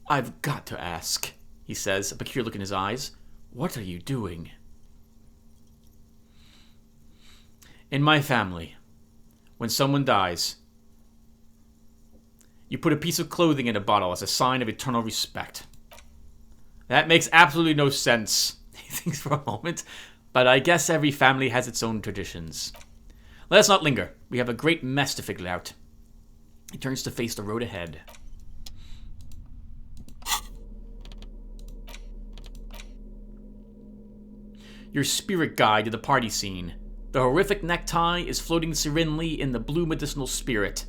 I've got to ask, he says, a peculiar look in his eyes. What are you doing? In my family, when someone dies, you put a piece of clothing in a bottle as a sign of eternal respect. That makes absolutely no sense, he thinks for a moment, but I guess every family has its own traditions. Let us not linger. We have a great mess to figure out. He turns to face the road ahead. Your spirit guide to the party scene. The horrific necktie is floating serenely in the blue medicinal spirit.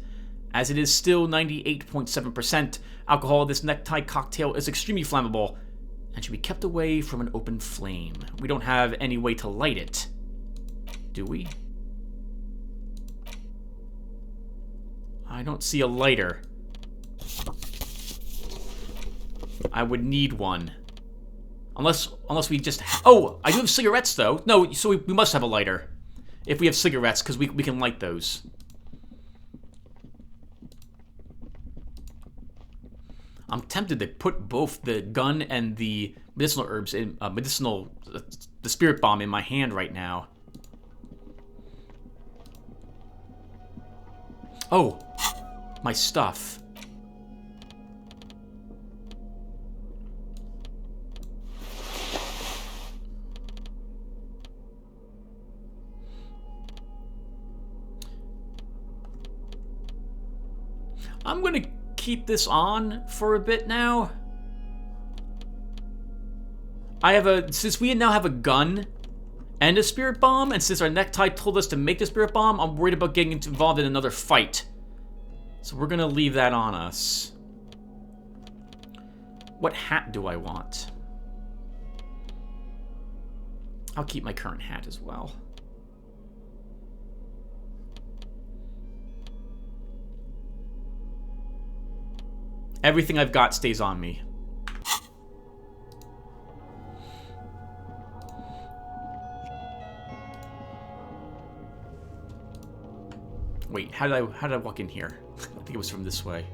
As it is still 98.7% alcohol, this necktie cocktail is extremely flammable and should be kept away from an open flame. We don't have any way to light it, do we? I don't see a lighter. I would need one. Unless we just... Oh, I do have cigarettes, though. No, so we must have a lighter. If we have cigarettes, because we can light those. I'm tempted to put both the gun and the medicinal herbs in... the spirit bomb in my hand right now. Oh, my stuff. I'm gonna keep this on for a bit now. Since we now have a gun and a spirit bomb, and since our necktie told us to make the spirit bomb, I'm worried about getting involved in another fight. So we're gonna leave that on us. What hat do I want? I'll keep my current hat as well. Everything I've got stays on me. How did I walk in here? I think it was from this way.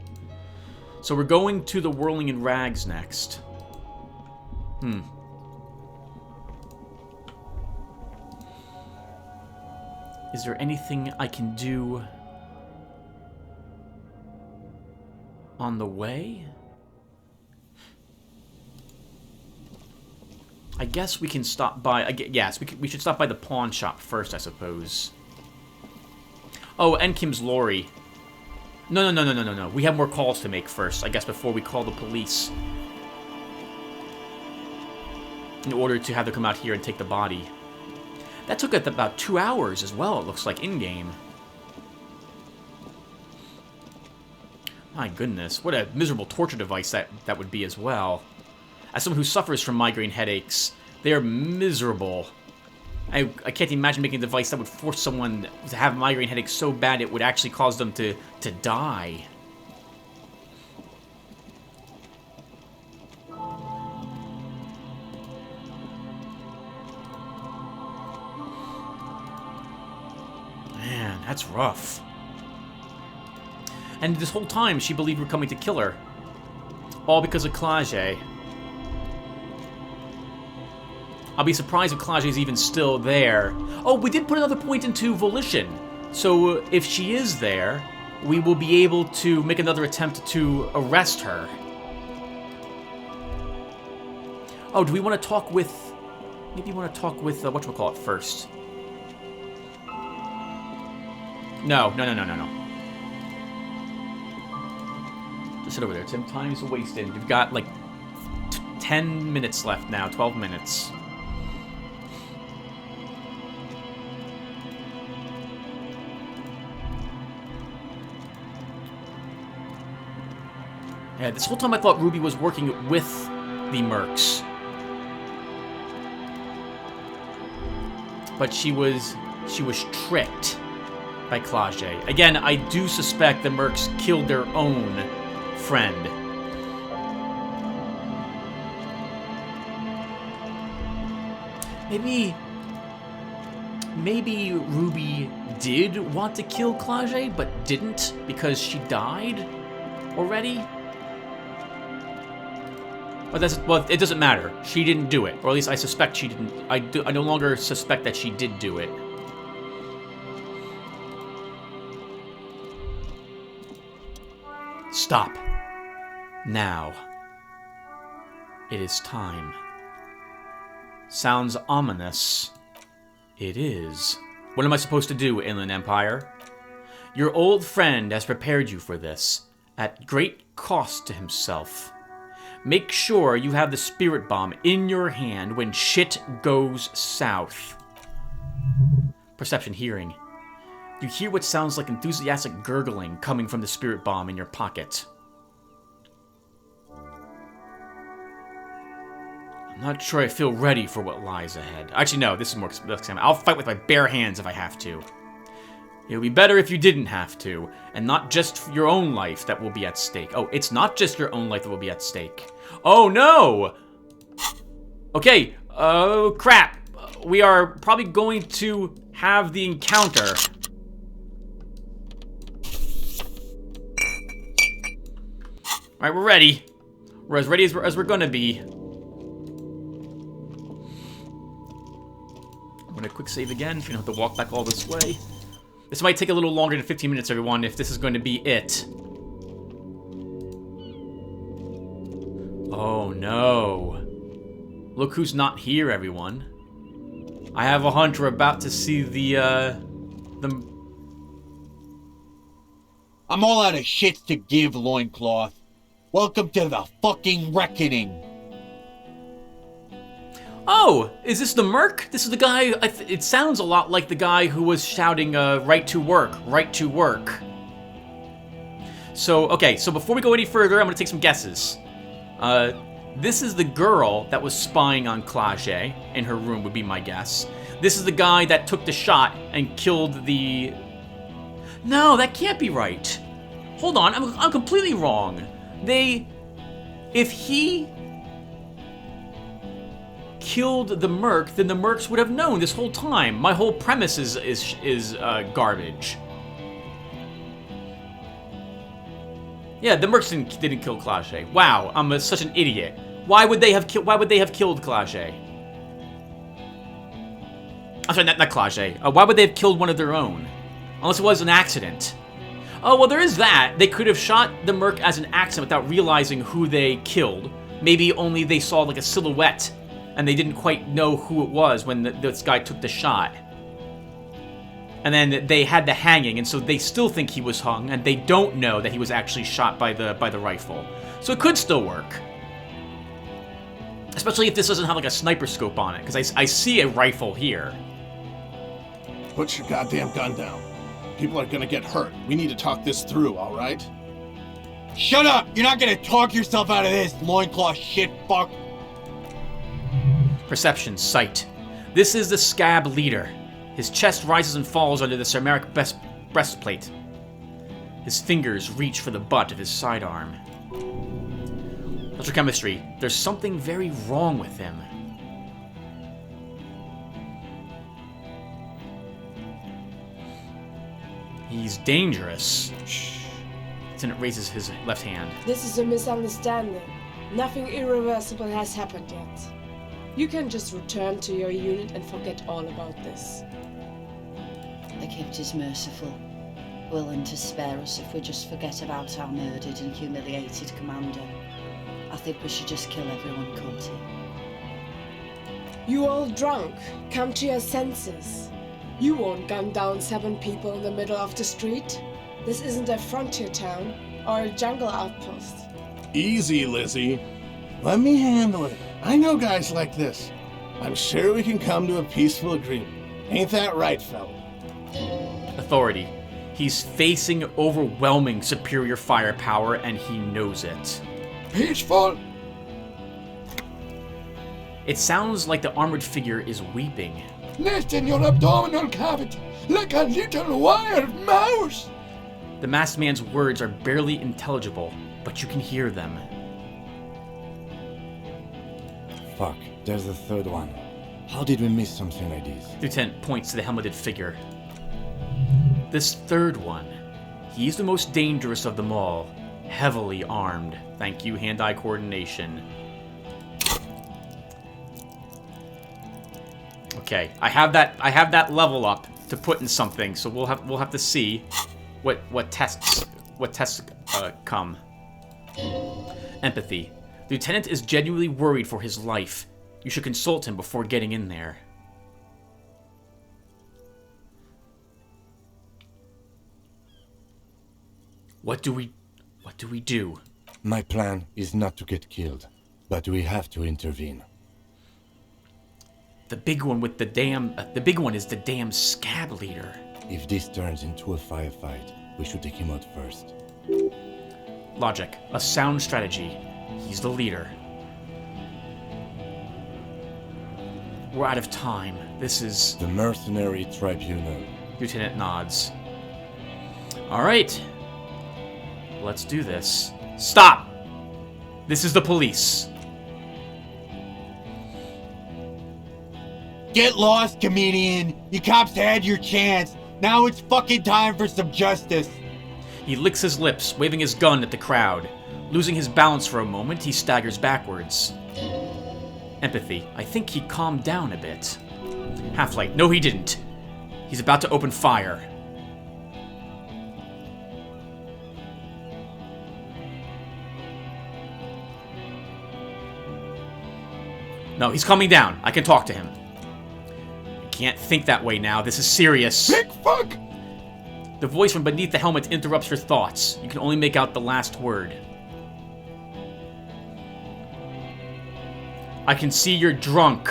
So we're going to the Whirling in Rags next. Is there anything I can do on the way? I guess we can stop by... yes, we should stop by the pawn shop first, I suppose. Oh, and Kim's lorry. No. We have more calls to make first, I guess, before we call the police. In order to have them come out here and take the body. That took about 2 hours as well, it looks like, in-game. My goodness, what a miserable torture device that would be as well. As someone who suffers from migraine headaches, they are miserable. I can't imagine making a device that would force someone to have migraine headaches so bad it would actually cause them to die. Man, that's rough. And this whole time, she believed we were coming to kill her. All because of Klage. I'll be surprised if Klage is even still there. Oh, we did put another point into Volition. So if she is there, we will be able to make another attempt to arrest her. Oh, do we want to talk with... Maybe you want to talk with, whatchamacallit first. No. Just sit over there, Tim. Time's wasted. You've got, like, 10 minutes left now. 12 minutes. Yeah, this whole time I thought Ruby was working with the Mercs. But she was tricked by Klage. Again, I do suspect the Mercs killed their own friend. Maybe Ruby did want to kill Klage, but didn't because she died already? Well, it doesn't matter. She didn't do it. Or at least I suspect she didn't. I no longer suspect that she did do it. Stop. Now. It is time. Sounds ominous. It is. What am I supposed to do, Inland Empire? Your old friend has prepared you for this, at great cost to himself. Make sure you have the spirit bomb in your hand when shit goes south. Perception hearing. You hear what sounds like enthusiastic gurgling coming from the spirit bomb in your pocket. I'm not sure I feel ready for what lies ahead. Actually, no, this is more... I'll fight with my bare hands if I have to. It would be better if you didn't have to, and not just your own life that will be at stake. Oh, it's not just your own life that will be at stake. Oh, no! Okay, oh, crap. We are probably going to have the encounter. Alright, we're ready. We're as ready as we're gonna be. I'm gonna quick save again, so you don't have to walk back all this way. This might take a little longer than 15 minutes, everyone, if this is going to be it. Oh, no. Look who's not here, everyone. I have a hunch we're about to see the... I'm all out of shit to give, Loincloth. Welcome to the fucking reckoning. Oh, is this the Merc? This is the guy, it sounds a lot like the guy who was shouting, right to work, right to work. So, okay, so before we go any further, I'm gonna take some guesses. This is the girl that was spying on Klage in her room, would be my guess. This is the guy that took the shot and killed the... No, that can't be right. Hold on, I'm completely wrong. If he killed the Merc, then the Mercs would have known this whole time. My whole premise is garbage. Yeah, the mercs didn't kill Clache. Wow, I'm such an idiot. Why would they have killed Clache? I'm sorry, not Clache. Why would they have killed one of their own? Unless it was an accident. Oh, well, there is that. They could have shot the merc as an accident without realizing who they killed. Maybe only they saw like a silhouette and they didn't quite know who it was when this guy took the shot. And then they had the hanging, and so they still think he was hung, and they don't know that he was actually shot by the rifle. So it could still work. Especially if this doesn't have like a sniper scope on it, because I see a rifle here. Put your goddamn gun down. People are gonna get hurt. We need to talk this through, alright? Shut up! You're not gonna talk yourself out of this, loincloth shit fuck! Perception, sight. This is the scab leader. His chest rises and falls under the ceramic breastplate. His fingers reach for the butt of his sidearm. Electrochemistry. There's something very wrong with him. He's dangerous. Shh. Lieutenant raises his left hand. This is a misunderstanding. Nothing irreversible has happened yet. You can just return to your unit and forget all about this. The Crypt is merciful, willing to spare us if we just forget about our murdered and humiliated commander. I think we should just kill everyone caught here. You all drunk. Come to your senses. You won't gun down 7 people in the middle of the street. This isn't a frontier town or a jungle outpost. Easy, Lizzie. Let me handle it. I know guys like this. I'm sure we can come to a peaceful agreement. Ain't that right, fella? Authority. He's facing overwhelming superior firepower, and he knows it. Peaceful? It sounds like the armored figure is weeping. Nest in your abdominal cavity, like a little wired mouse. The masked man's words are barely intelligible, but you can hear them. Fuck, there's the third one. How did we miss something like this? Lieutenant points to the helmeted figure. This third one, he's the most dangerous of them all. Heavily armed. Thank you, hand-eye coordination. Okay, I have that level up to put in something, so we'll have to see what tests come. Empathy. The lieutenant is genuinely worried for his life. You should consult him before getting in there. What do we do? My plan is not to get killed, but we have to intervene. The big one with the damn... the big one is the damn scab leader. If this turns into a firefight, we should take him out first. Logic. A sound strategy. He's the leader. We're out of time. This is... The mercenary tribunal. Lieutenant nods. Alright. Let's do this. Stop! This is the police. Get lost, comedian! You cops had your chance. Now it's fucking time for some justice. He licks his lips, waving his gun at the crowd. Losing his balance for a moment, he staggers backwards. Empathy. I think he calmed down a bit. Half-Light. No, he didn't. He's about to open fire. No, he's calming down. I can talk to him. I can't think that way now. This is serious. Big fuck! The voice from beneath the helmet interrupts your thoughts. You can only make out the last word. I can see you're drunk.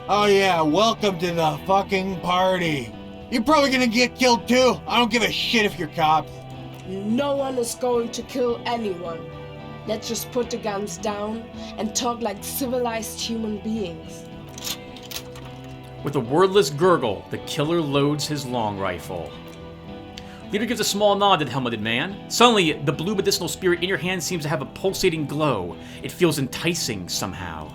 Oh yeah, welcome to the fucking party. You're probably gonna get killed too. I don't give a shit if you're cops. No one is going to kill anyone. Let's just put the guns down and talk like civilized human beings. With a wordless gurgle, the killer loads his long rifle. Leader gives a small nod to the helmeted man. Suddenly, the blue medicinal spirit in your hand seems to have a pulsating glow. It feels enticing somehow.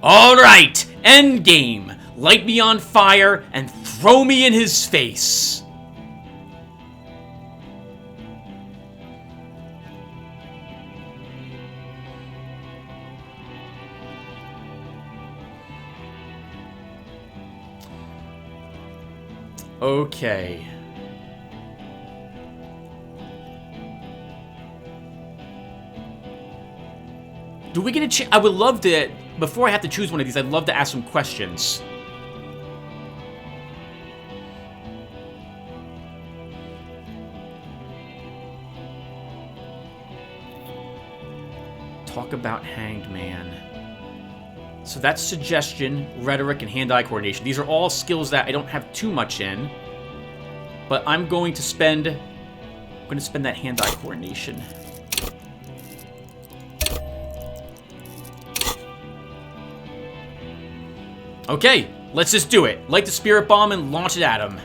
Alright, endgame! Light me on fire and throw me in his face! Okay. Do we get a chance? I would love to, before I have to choose one of these, I'd love to ask some questions. Talk about Hanged Man. So that's suggestion, rhetoric, and hand-eye coordination. These are all skills that I don't have too much in. But I'm going to spend that hand-eye coordination. Okay, let's just do it. Light the spirit bomb and launch it at him.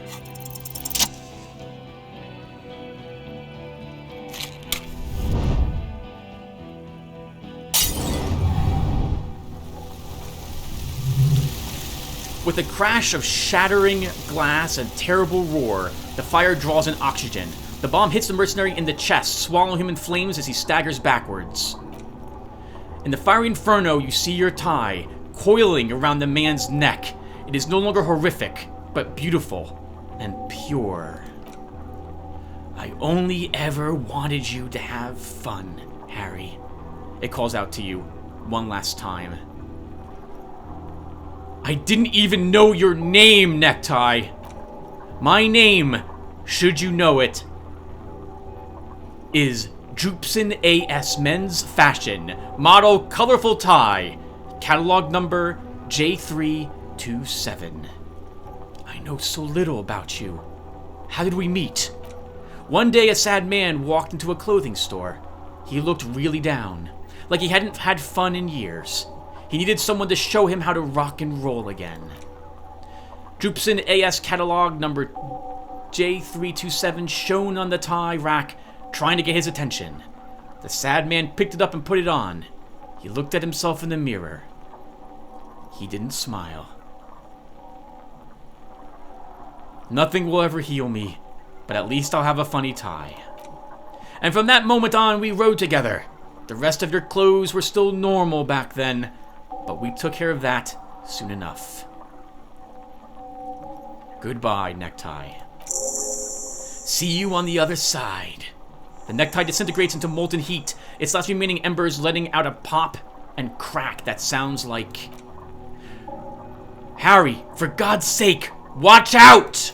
With a crash of shattering glass and terrible roar, the fire draws in oxygen. The bomb hits the mercenary in the chest, swallowing him in flames as he staggers backwards. In the fiery inferno, you see your tie coiling around the man's neck. It is no longer horrific, but beautiful and pure. I only ever wanted you to have fun, Harry. It calls out to you one last time. I didn't even know your name, Necktie. My name, should you know it, is Droopsin A.S. Men's Fashion, model colorful tie, catalog number J327. I know so little about you. How did we meet? One day a sad man walked into a clothing store. He looked really down, like he hadn't had fun in years. He needed someone to show him how to rock and roll again. Droopsin A.S. catalog number J327 shone on the tie rack, trying to get his attention. The sad man picked it up and put it on. He looked at himself in the mirror. He didn't smile. Nothing will ever heal me, but at least I'll have a funny tie. And from that moment on, we rode together. The rest of your clothes were still normal back then, but we took care of that soon enough. Goodbye, Necktie. See you on the other side. The necktie disintegrates into molten heat, its last remaining embers letting out a pop and crack that sounds like... Harry, for God's sake, watch out!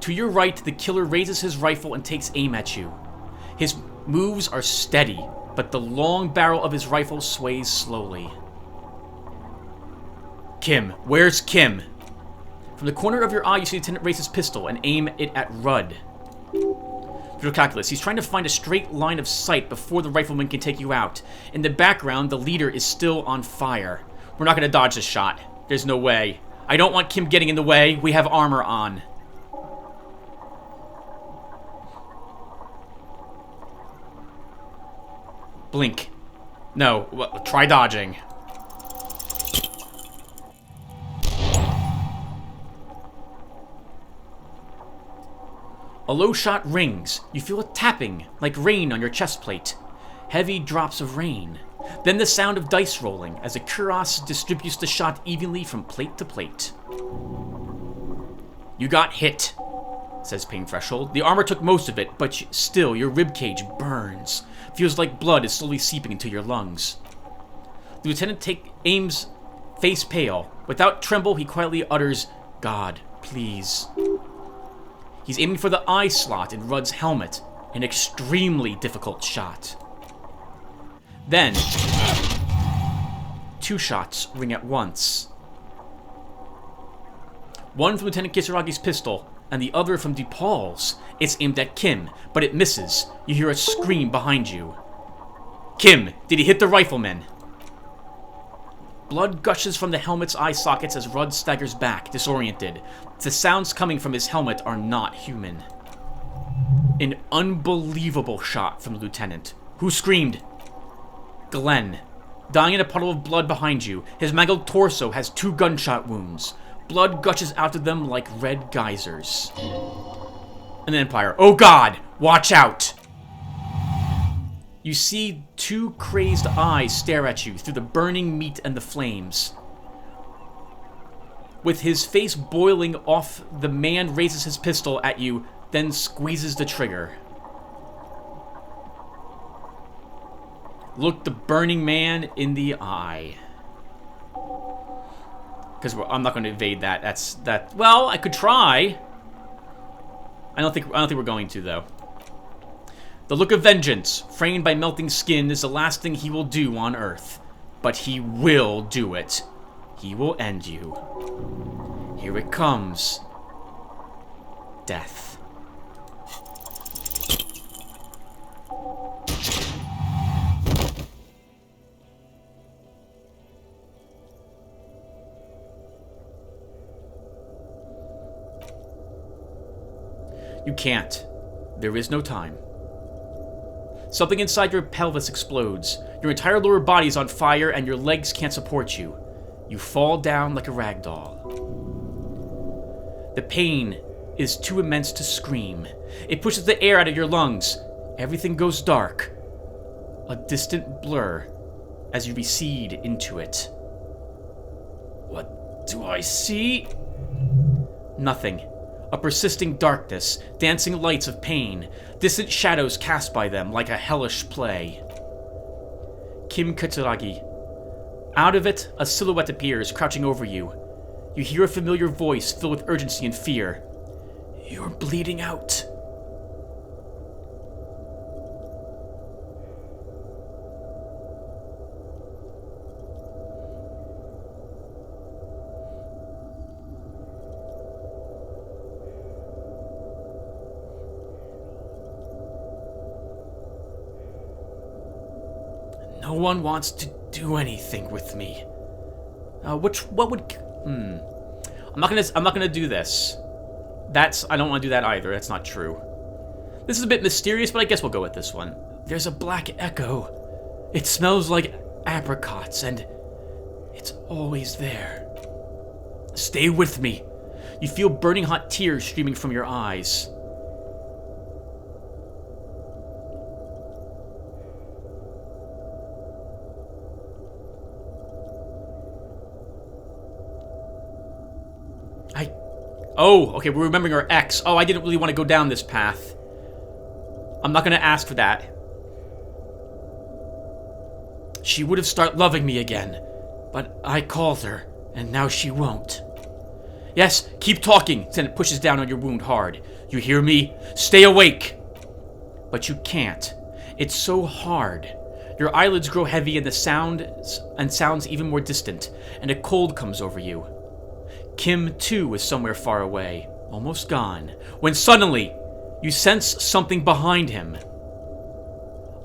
To your right, the killer raises his rifle and takes aim at you. His moves are steady, but the long barrel of his rifle sways slowly. Kim, where's Kim? From the corner of your eye, you see the Lieutenant raise his pistol and aim it at Rudd. Through calculus, he's trying to find a straight line of sight before the rifleman can take you out. In the background, the leader is still on fire. We're not going to dodge this shot. There's no way. I don't want Kim getting in the way. We have armor on. Blink. No, well, try dodging. A low shot rings. You feel a tapping, like rain on your chest plate. Heavy drops of rain. Then the sound of dice rolling as a cuirass distributes the shot evenly from plate to plate. You got hit, says Pain Threshold. The armor took most of it, but still, your ribcage burns. Feels like blood is slowly seeping into your lungs. The lieutenant aims face pale. Without tremble, he quietly utters, God, please. He's aiming for the eye slot in Rudd's helmet, an extremely difficult shot. Then, 2 shots ring at once. One from Lieutenant Kisaragi's pistol, and the other from DePaul's. It's aimed at Kim, but it misses. You hear a scream behind you. Kim, did he hit the rifleman? Blood gushes from the helmet's eye sockets as Rudd staggers back, disoriented. The sounds coming from his helmet are not human. An unbelievable shot from the lieutenant. Who screamed? Glenn, dying in a puddle of blood behind you. His mangled torso has 2 gunshot wounds. Blood gushes out of them like red geysers. And the Empire. Oh God! Watch out! You see two crazed eyes stare at you through the burning meat and the flames. With his face boiling off, the man raises his pistol at you, then squeezes the trigger. Look the burning man in the eye. Because I'm not going to evade that. Well, I could try. I don't think we're going to, though. The look of vengeance, framed by melting skin, is the last thing he will do on Earth. But he will do it. He will end you. Here it comes. Death. You can't. There is no time. Something inside your pelvis explodes. Your entire lower body is on fire and your legs can't support you. You fall down like a rag doll. The pain is too immense to scream. It pushes the air out of your lungs. Everything goes dark. A distant blur as you recede into it. What do I see? Nothing. A persisting darkness, dancing lights of pain, distant shadows cast by them like a hellish play. Kim Katsuragi. Out of it, a silhouette appears, crouching over you. You hear a familiar voice filled with urgency and fear. You're bleeding out. No one wants to do anything with me. I'm not gonna do this. I don't want to do that either. That's not true. This is a bit mysterious, but I guess we'll go with this one. There's a black echo. It smells like apricots, and it's always there. Stay with me. You feel burning hot tears streaming from your eyes. Oh, okay, we're remembering our ex. Oh, I didn't really want to go down this path. I'm not going to ask for that. She would have started loving me again, but I called her, and now she won't. Yes, keep talking. Then it pushes down on your wound hard. You hear me? Stay awake. But you can't. It's so hard. Your eyelids grow heavy and the sounds even more distant, and a cold comes over you. Kim, too, is somewhere far away, almost gone, when suddenly you sense something behind him.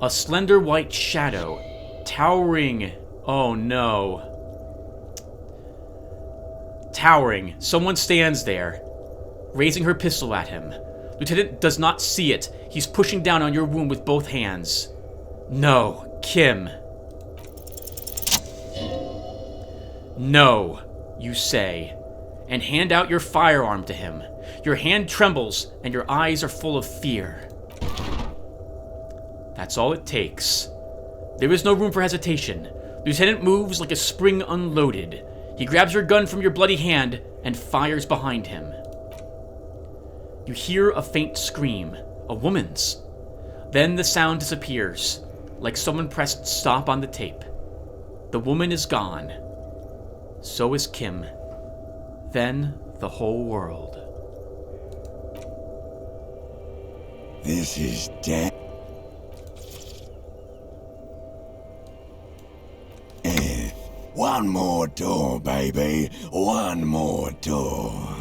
A slender white shadow, towering. Oh no. Towering. Someone stands there, raising her pistol at him. Lieutenant does not see it. He's pushing down on your wound with both hands. No, Kim. No, you say, and hand out your firearm to him. Your hand trembles, and your eyes are full of fear. That's all it takes. There is no room for hesitation. Lieutenant moves like a spring unloaded. He grabs your gun from your bloody hand and fires behind him. You hear a faint scream, a woman's. Then the sound disappears, like someone pressed stop on the tape. The woman is gone. So is Kim. Then the whole world. This is death. One more door, baby. One more door.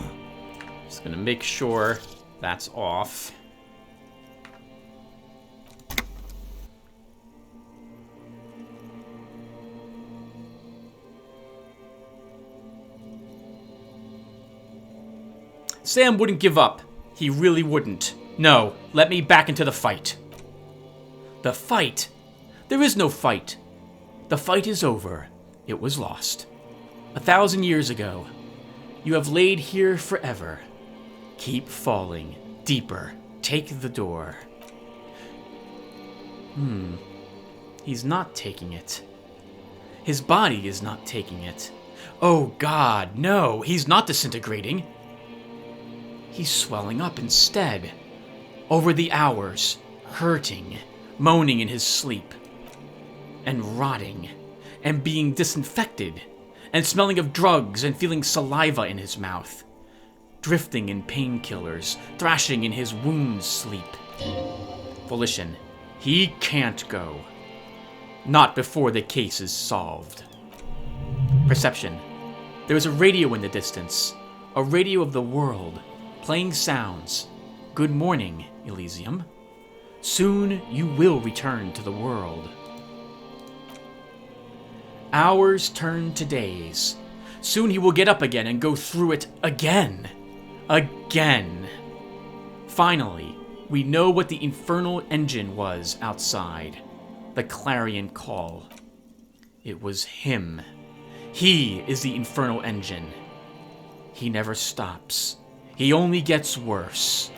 Just gonna make sure that's off. Sam wouldn't give up. He really wouldn't. No, let me back into the fight. The fight? There is no fight. The fight is over. It was lost. 1,000 years ago. You have laid here forever. Keep falling. Deeper. Take the door. He's not taking it. His body is not taking it. Oh God, no, he's not disintegrating. He's swelling up instead. Over the hours, hurting, moaning in his sleep, and rotting, and being disinfected, and smelling of drugs and feeling saliva in his mouth, drifting in painkillers, thrashing in his wound sleep. Volition, he can't go. Not before the case is solved. Perception, there is a radio in the distance, a radio of the world, playing sounds. Good morning, Elysium. Soon you will return to the world. Hours turn to days. Soon he will get up again and go through it again. Again. Finally, we know what the infernal engine was outside. The clarion call. It was him. He is the infernal engine. He never stops. He only gets worse.